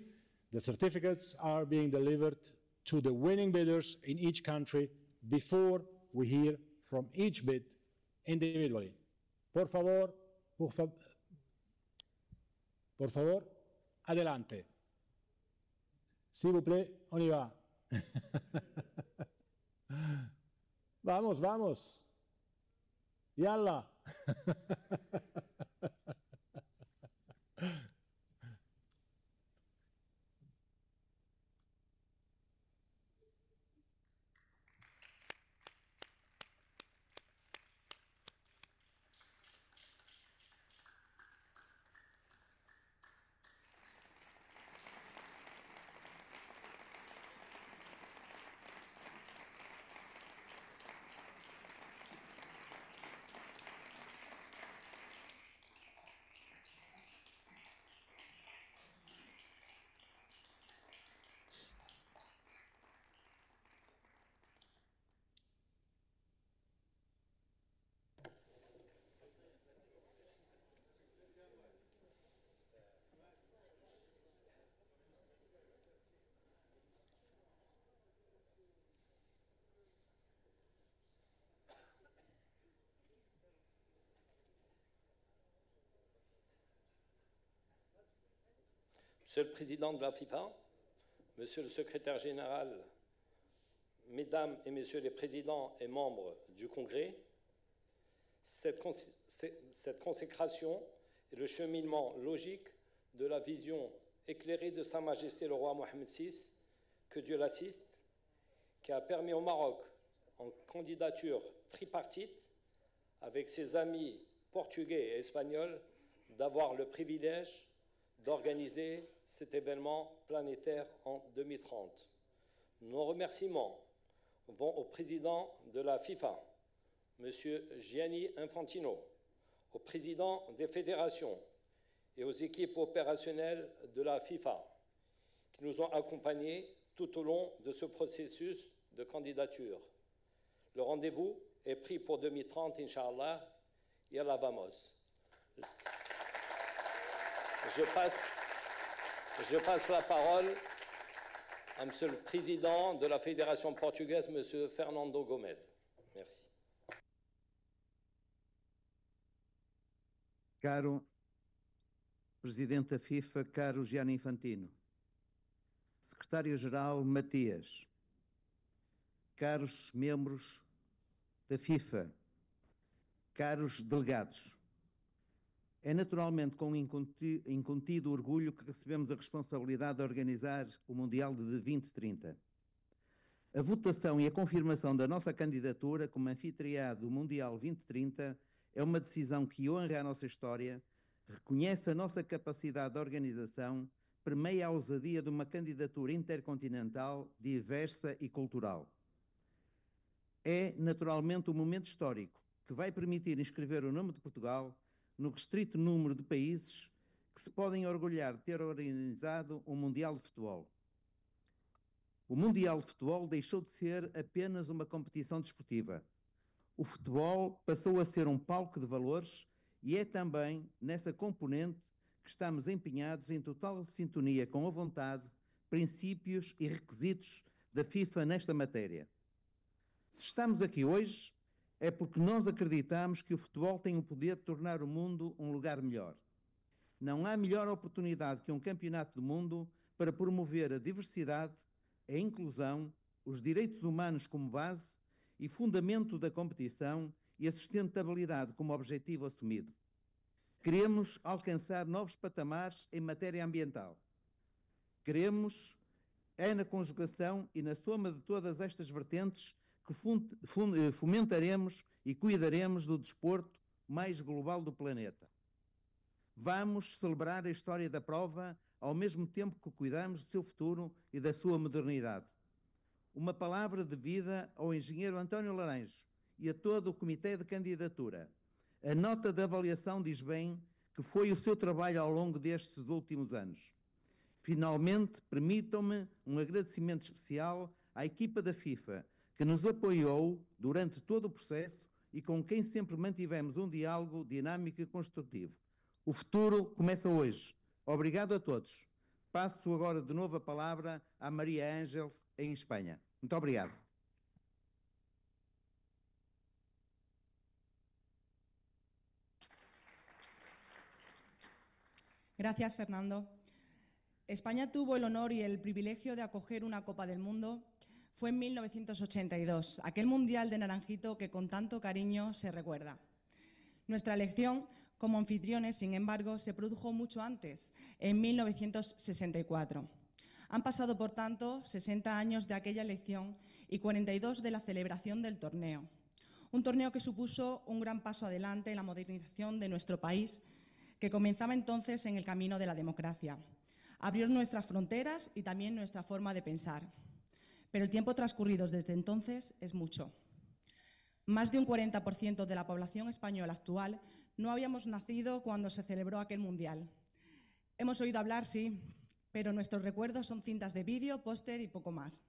The certificates are being delivered to the winning bidders in each country before we hear from each bid individually. Por favor, adelante. S'il vous plaît, on y va. Vamos, vamos. Yalla. Monsieur le Président de la FIFA, Monsieur le Secrétaire Général, Mesdames et Messieurs les Présidents et membres du Congrès, cette consécration est le cheminement logique de la vision éclairée de Sa Majesté le Roi Mohamed VI, que Dieu l'assiste, qui a permis au Maroc, en candidature tripartite, avec ses amis portugais et espagnols, d'avoir le privilège d'organiser cet événement planétaire en 2030. Nos remerciements vont au président de la FIFA, M. Gianni Infantino, au président des fédérations et aux équipes opérationnelles de la FIFA qui nous ont accompagnés tout au long de ce processus de candidature. Le rendez-vous est pris pour 2030, Inch'Allah. Yalla vamos. Je passe la parole à Monsieur le Président de la Fédération portugaise, Monsieur Fernando Gomes. Merci. Caro Presidente da FIFA, caro Gianni Infantino, Secretário-Geral Matias, caros membros da FIFA, caros delegados, é naturalmente com incontido orgulho que recebemos a responsabilidade de organizar o Mundial de 2030. A votação e a confirmação da nossa candidatura como anfitriã do Mundial 2030 é uma decisão que honra a nossa história, reconhece a nossa capacidade de organização, permeia a ousadia de uma candidatura intercontinental, diversa e cultural. É naturalmente um momento histórico que vai permitir inscrever o nome de Portugal no restrito número de países que se podem orgulhar de ter organizado um Mundial de Futebol. O Mundial de Futebol deixou de ser apenas uma competição desportiva. O futebol passou a ser um palco de valores e é também nessa componente que estamos empenhados em total sintonia com a vontade, princípios e requisitos da FIFA nesta matéria. Se estamos aqui hoje, é porque nós acreditamos que o futebol tem o poder de tornar o mundo um lugar melhor. Não há melhor oportunidade que um campeonato do mundo para promover a diversidade, a inclusão, os direitos humanos como base e fundamento da competição e a sustentabilidade como objetivo assumido. Queremos alcançar novos patamares em matéria ambiental. Queremos na conjugação e na soma de todas estas vertentes que fomentaremos e cuidaremos do desporto mais global do planeta. Vamos celebrar a história da prova ao mesmo tempo que cuidamos do seu futuro e da sua modernidade. Uma palavra de vida ao engenheiro António Laranjo e a todo o comitê de candidatura. A nota de avaliação diz bem que foi o seu trabalho ao longo destes últimos anos. Finalmente, permitam-me um agradecimento especial à equipa da FIFA, que nos apoiou durante todo o processo e com quem sempre mantivemos um diálogo dinâmico e construtivo. O futuro começa hoje. Obrigado a todos. Passo agora de novo a palavra à Maria Ángeles, em Espanha. Muito obrigado. Gracias, Fernando. España tuvo el honor y el privilegio de acoger una Copa del Mundo. Fue en 1982, aquel Mundial de Naranjito que con tanto cariño se recuerda. Nuestra elección como anfitriones, sin embargo, se produjo mucho antes, en 1964. Han pasado, por tanto, 60 años de aquella elección y 42 de la celebración del torneo. Un torneo que supuso un gran paso adelante en la modernización de nuestro país, que comenzaba entonces en el camino de la democracia. Abrió nuestras fronteras y también nuestra forma de pensar. Pero el tiempo transcurrido desde entonces es mucho. Más de un 40% de la población española actual no habíamos nacido cuando se celebró aquel Mundial. Hemos oído hablar, sí, pero nuestros recuerdos son cintas de vídeo, póster y poco más.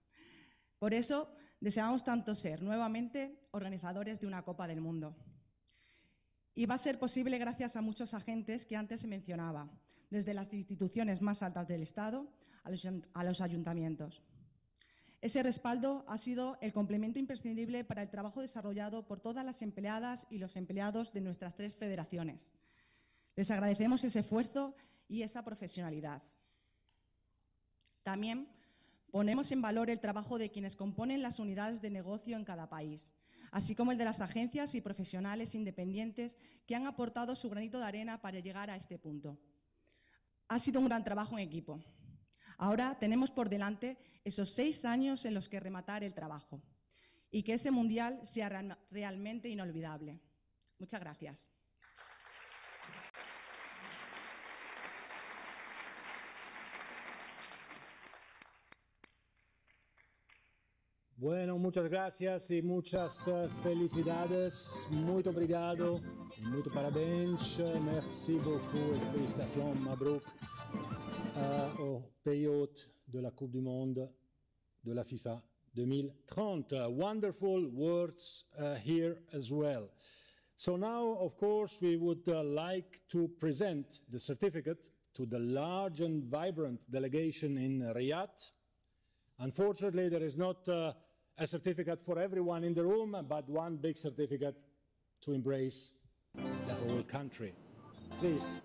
Por eso deseamos tanto ser nuevamente organizadores de una Copa del Mundo. Y va a ser posible gracias a muchos agentes que antes se mencionaba, desde las instituciones más altas del Estado a los ayuntamientos. Ese respaldo ha sido el complemento imprescindible para el trabajo desarrollado por todas las empleadas y los empleados de nuestras 3 federaciones. Les agradecemos ese esfuerzo y esa profesionalidad. También ponemos en valor el trabajo de quienes componen las unidades de negocio en cada país, así como el de las agencias y profesionales independientes que han aportado su granito de arena para llegar a este punto. Ha sido un gran trabajo en equipo. Ahora tenemos por delante esos 6 años en los que rematar el trabajo y que ese Mundial sea realmente inolvidable. Muchas gracias. Bueno, muchas gracias y muchas felicidades. Muito obrigado e muito parabéns. Merci beaucoup et félicitations, Mabrouk, au pays hôte de la Coupe du Monde de la FIFA 2030. Wonderful words here as well. So now, of course, we would like to present the certificate to the large and vibrant delegation in Riyadh. Unfortunately, there is not a certificate for everyone in the room, but one big certificate to embrace the whole country. Please.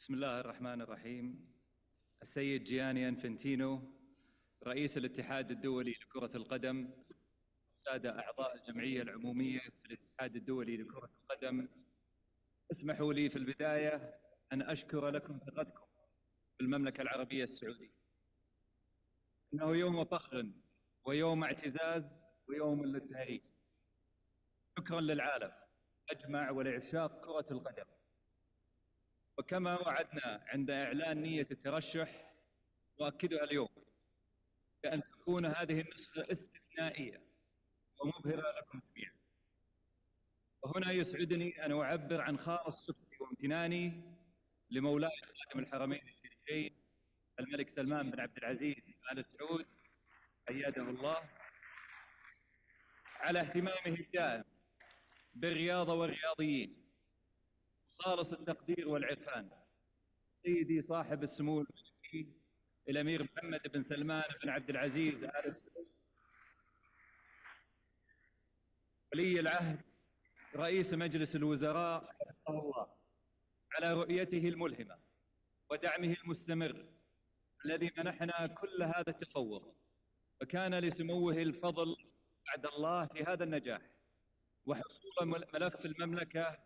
بسم الله الرحمن الرحيم. السيد جياني انفنتينو رئيس الاتحاد الدولي لكرة القدم، السادة أعضاء الجمعية العمومية في الاتحاد الدولي لكرة القدم، اسمحوا لي في البداية أن أشكر لكم ثقتكم في المملكة العربية السعودية. إنه يوم فخر ويوم اعتزاز ويوم للتاريخ. شكرا للعالم أجمع ولعشاق كرة القدم. وكما وعدنا عند إعلان نية الترشح نؤكدها اليوم بأن تكون هذه النسخة استثنائية ومبهرة لكم جميعا. وهنا يسعدني أن أعبر عن خالص شكري وامتناني لمولاي خادم الحرمين الشريفين الملك سلمان بن عبد العزيز آل سعود أيده الله على اهتمامه الدائم بالرياضة والرياضيين، خالص التقدير والعرفان سيدي صاحب السمو الملكي الأمير محمد بن سلمان بن عبد العزيز آل سعود ولي العهد رئيس مجلس الوزراء حفظه الله على رؤيته الملهمة ودعمه المستمر الذي منحنا كل هذا التفوق، وكان لسموه الفضل بعد الله في هذا النجاح وحصول ملف المملكة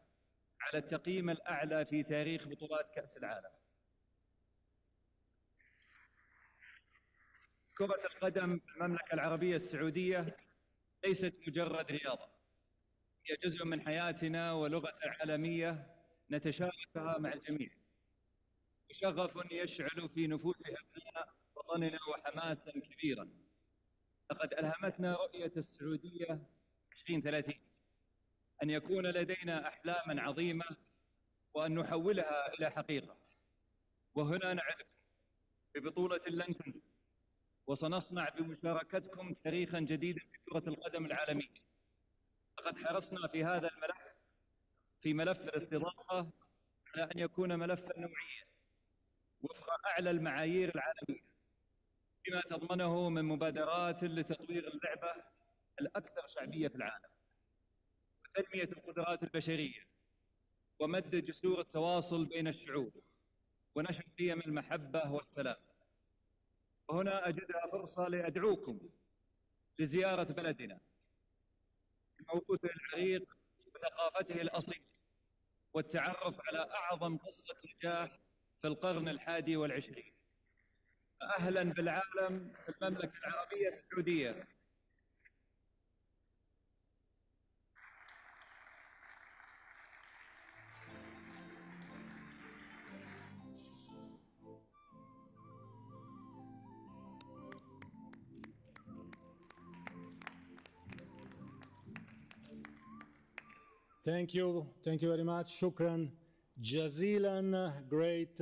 على التقييم الأعلى في تاريخ بطولات كأس العالم. كرة القدم في المملكة العربية السعودية ليست مجرد رياضة، هي جزء من حياتنا ولغة عالمية نتشاركها مع الجميع، وشغف يشعل في نفوس أبناء وطننا وحماسا كبيرا. لقد ألهمتنا رؤية السعودية 2030 أن يكون لدينا أحلاما عظيمة وأن نحولها إلى حقيقة. وهنا نعدكم ببطولة لن تنسى، وسنصنع بمشاركتكم تاريخا جديدا في كرة القدم العالمية. لقد حرصنا في هذا الملف في ملف الاستضافة على أن يكون ملفا نوعيا وفق أعلى المعايير العالمية، بما تضمنه من مبادرات لتطوير اللعبة الأكثر شعبية في العالم وتنمية القدرات البشرية ومد جسور التواصل بين الشعوب ونشر قيم المحبة والسلام. وهنا أجدها فرصة لأدعوكم لزيارة بلدنا بموروثه العريق وثقافته الأصيلة والتعرف على أعظم قصة نجاح في القرن ال21. أهلا بالعالم في المملكة العربية السعودية. Thank you very much. Shukran jazilan. Great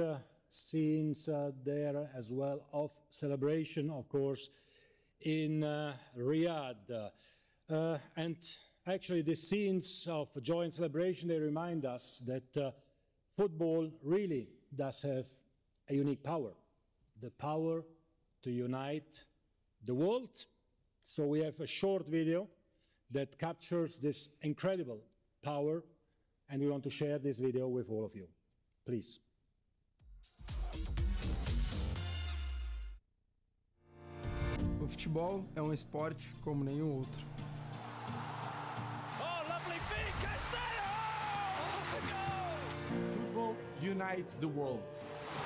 scenes there as well of celebration, of course, in Riyadh. And actually the scenes of joy and celebration, they remind us that football really does have a unique power, the power to unite the world. So we have a short video that captures this incredible power, and we want to share this video with all of you. Please. O futebol é um esporte como nenhum outro. Oh, lovely feet, Cancelo! Oh, the goal! Football unites the world.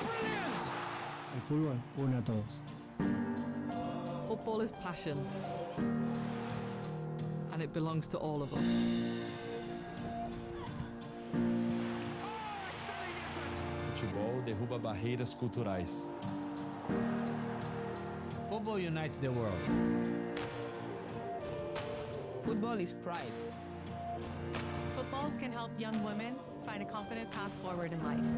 Brilliant! El fútbol une a todos. Football is passion, and it belongs to all of us. Futebol derruba barreiras culturais. Football unites the world. Football is pride. Football can help young women find a confident path forward in life.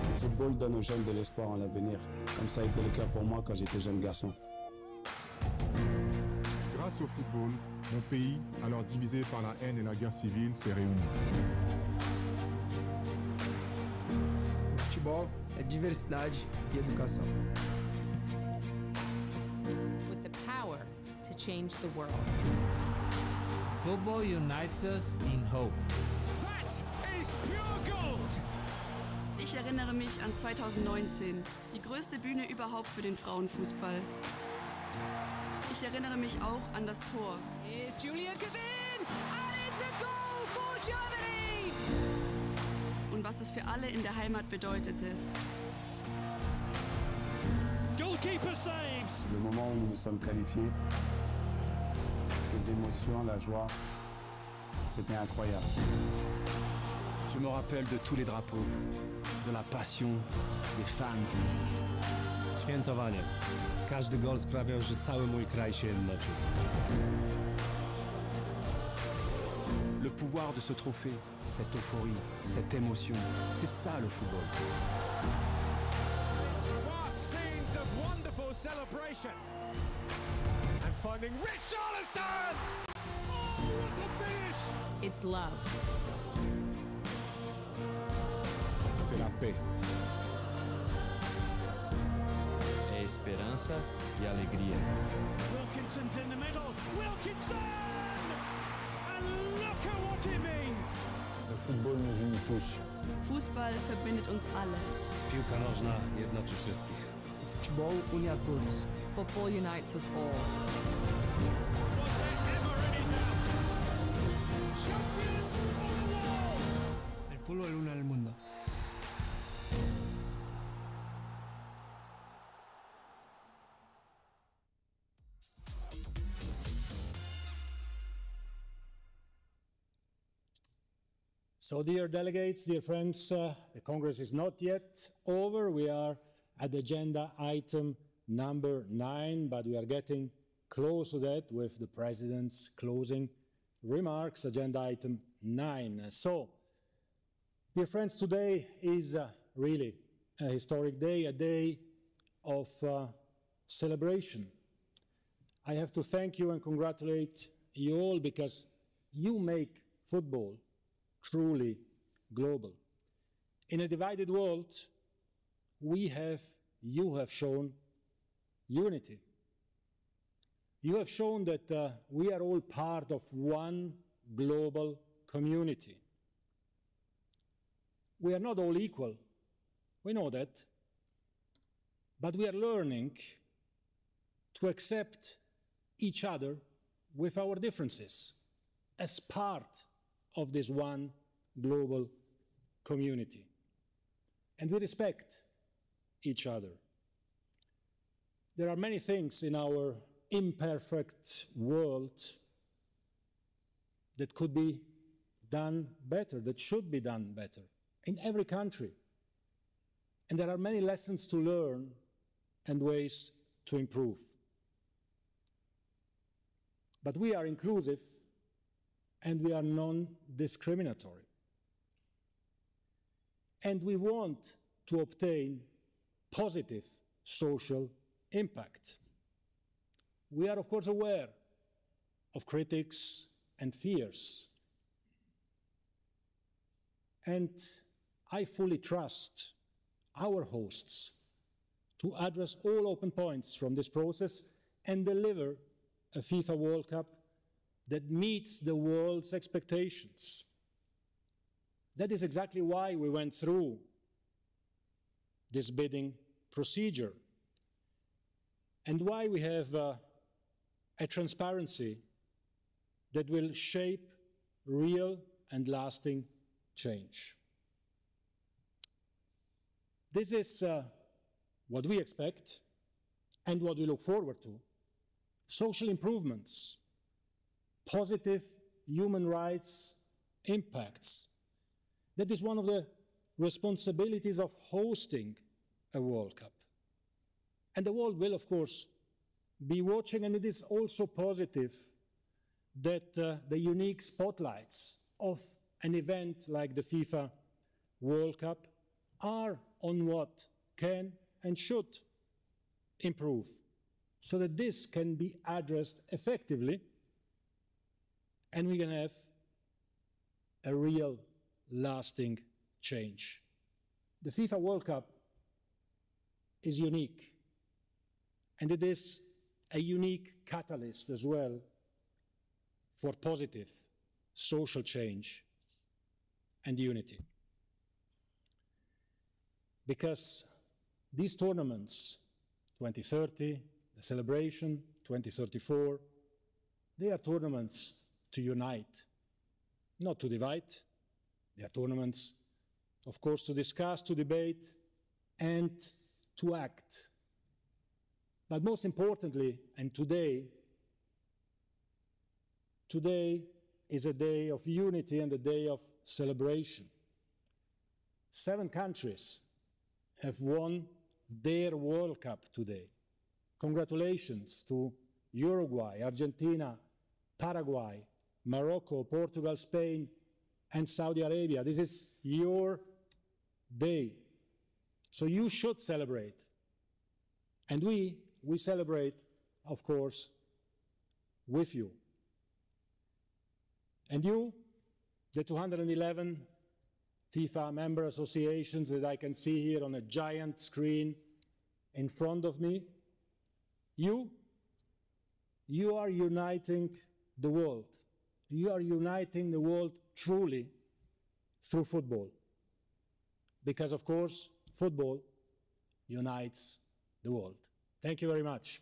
Le football donne aux jeunes de l'espoir en l'avenir, comme ça a été le cas pour moi quand j'étais jeune garçon. Grâce au football, mon pays, alors divisé par la haine et la guerre civile, s'est réuni. O futebol é diversidade e educação. With the power to change the world. Football unites us in hope. That is pure gold! Ich erinnere mich an 2019, die größte Bühne überhaupt für den Frauenfußball. Ich erinnere mich auch an das Tor. Here's Julia Kevin, and it's a goal for Germany! Und was es für alle in der Heimat bedeutete. Goalkeeper saves! Le moment où nous nous sommes qualifiés, les émotions, la joie, c'était incroyable. Je me rappelle de tous les drapeaux, de la passion, des fans. Świętowanie. Każdy gol sprawiał, że cały mój kraj się jednoczył. Le pouvoir de ce trophée, cette euphorie, cette émotion, c'est ça le football. Spark scenes of wonderful celebration. And finding Richarlison! Oh, what a finish! It's love. C'est la paix. É esperança e alegria. Wilkinson's in the middle. Wilkinson! And look at what it means! Le football nous unit tous. Fußball verbindet uns alle. Piłka nożna jednoczy wszystkich. Futebol une a todos. Football unites us all. Was there ever any doubt? Champions of the world! El fútbol une al mundo. So, dear delegates, dear friends, the Congress is not yet over. We are at agenda item number 9, but we are getting close to that with the President's closing remarks, agenda item 9. So, dear friends, today is really a historic day, a day of celebration. I have to thank you and congratulate you all because you make football truly global. In a divided world, you have shown unity. You have shown that we are all part of one global community. We are not all equal, we know that, but we are learning to accept each other with our differences as part of this one global community. And we respect each other. There are many things in our imperfect world that could be done better, that should be done better, in every country. And there are many lessons to learn and ways to improve. But we are inclusive and we are non-discriminatory. And we want to obtain positive social impact. We are, of course, aware of critics and fears. And I fully trust our hosts to address all open points from this process and deliver a FIFA World Cup that meets the world's expectations. That is exactly why we went through this bidding procedure and why we have a transparency that will shape real and lasting change. This is what we expect and what we look forward to. Social improvements, positive human rights impacts. That is one of the responsibilities of hosting a World Cup. And the world will, of course, be watching, and it is also positive that the unique spotlights of an event like the FIFA World Cup are on what can and should improve, so that this can be addressed effectively and we can have a real lasting change. The FIFA World Cup is unique, and it is a unique catalyst as well for positive social change and unity. Because these tournaments, 2030, the celebration, 2034, they are tournaments to unite, not to divide. They are tournaments, of course, to discuss, to debate, and to act. But most importantly, and today, today is a day of unity and a day of celebration. 7 countries have won their World Cup today. Congratulations to Uruguay, Argentina, Paraguay, Morocco, Portugal, Spain, and Saudi Arabia. This is your day. So you should celebrate. And we celebrate, of course, with you. And you, the 211 FIFA member associations that I can see here on a giant screen in front of me, you are uniting the world. You are uniting the world truly through football. Because, of course, football unites the world. Thank you very much.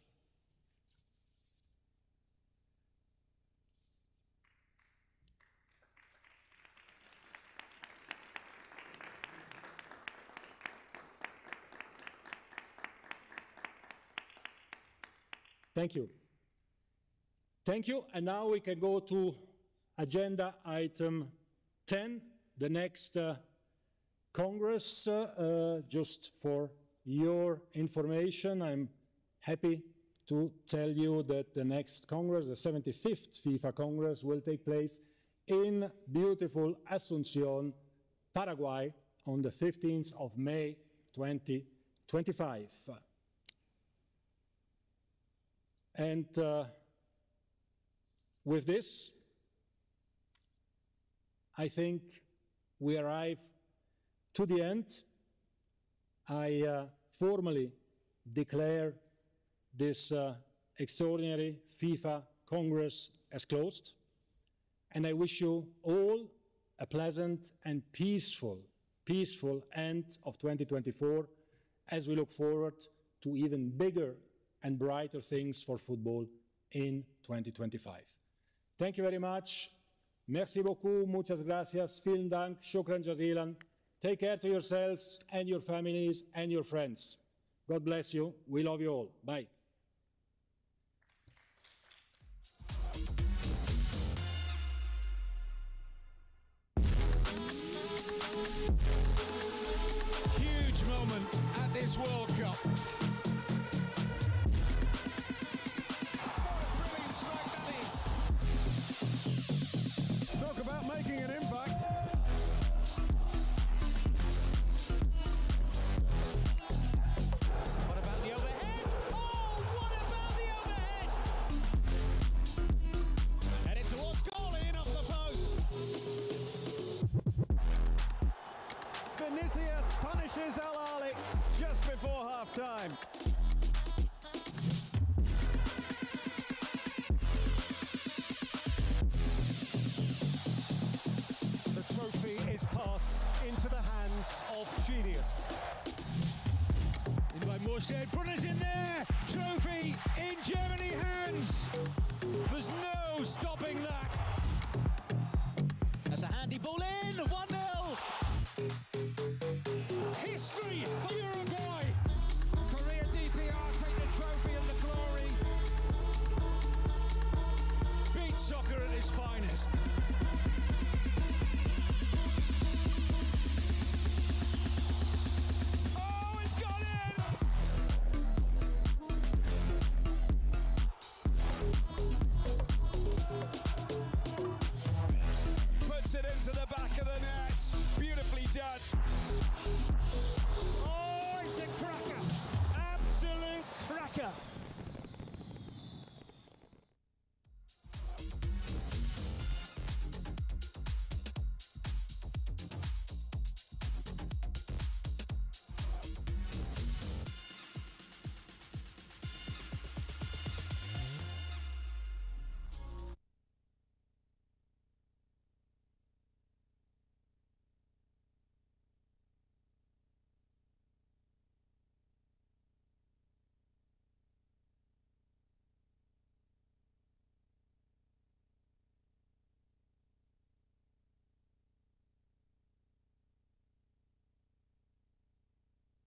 Thank you. Thank you. And now we can go to agenda item 10, the next Congress. Just for your information, I'm happy to tell you that the next Congress, the 75th FIFA Congress, will take place in beautiful Asunción, Paraguay, on the 15th of May 2025. And with this, I think we arrive to the end. I formally declare this extraordinary FIFA Congress as closed, and I wish you all a pleasant and peaceful end of 2024 as we look forward to even bigger and brighter things for football in 2025. Thank you very much. Merci beaucoup. Muchas gracias. Vielen Dank. Shukran jazilan. Take care to yourselves and your families and your friends. God bless you. We love you all. Bye. Huge moment at this World Cup. Making an impact. What about the overhead? Oh, what about the overhead? Headed towards goal in off the post. Vinicius punishes Al Ahly just before half-time. Is passed into the hands of Genius. In by Morstead, Brunner's in there! Trophy in Germany hands! There's no stopping that! That's a handy ball in, 1-0!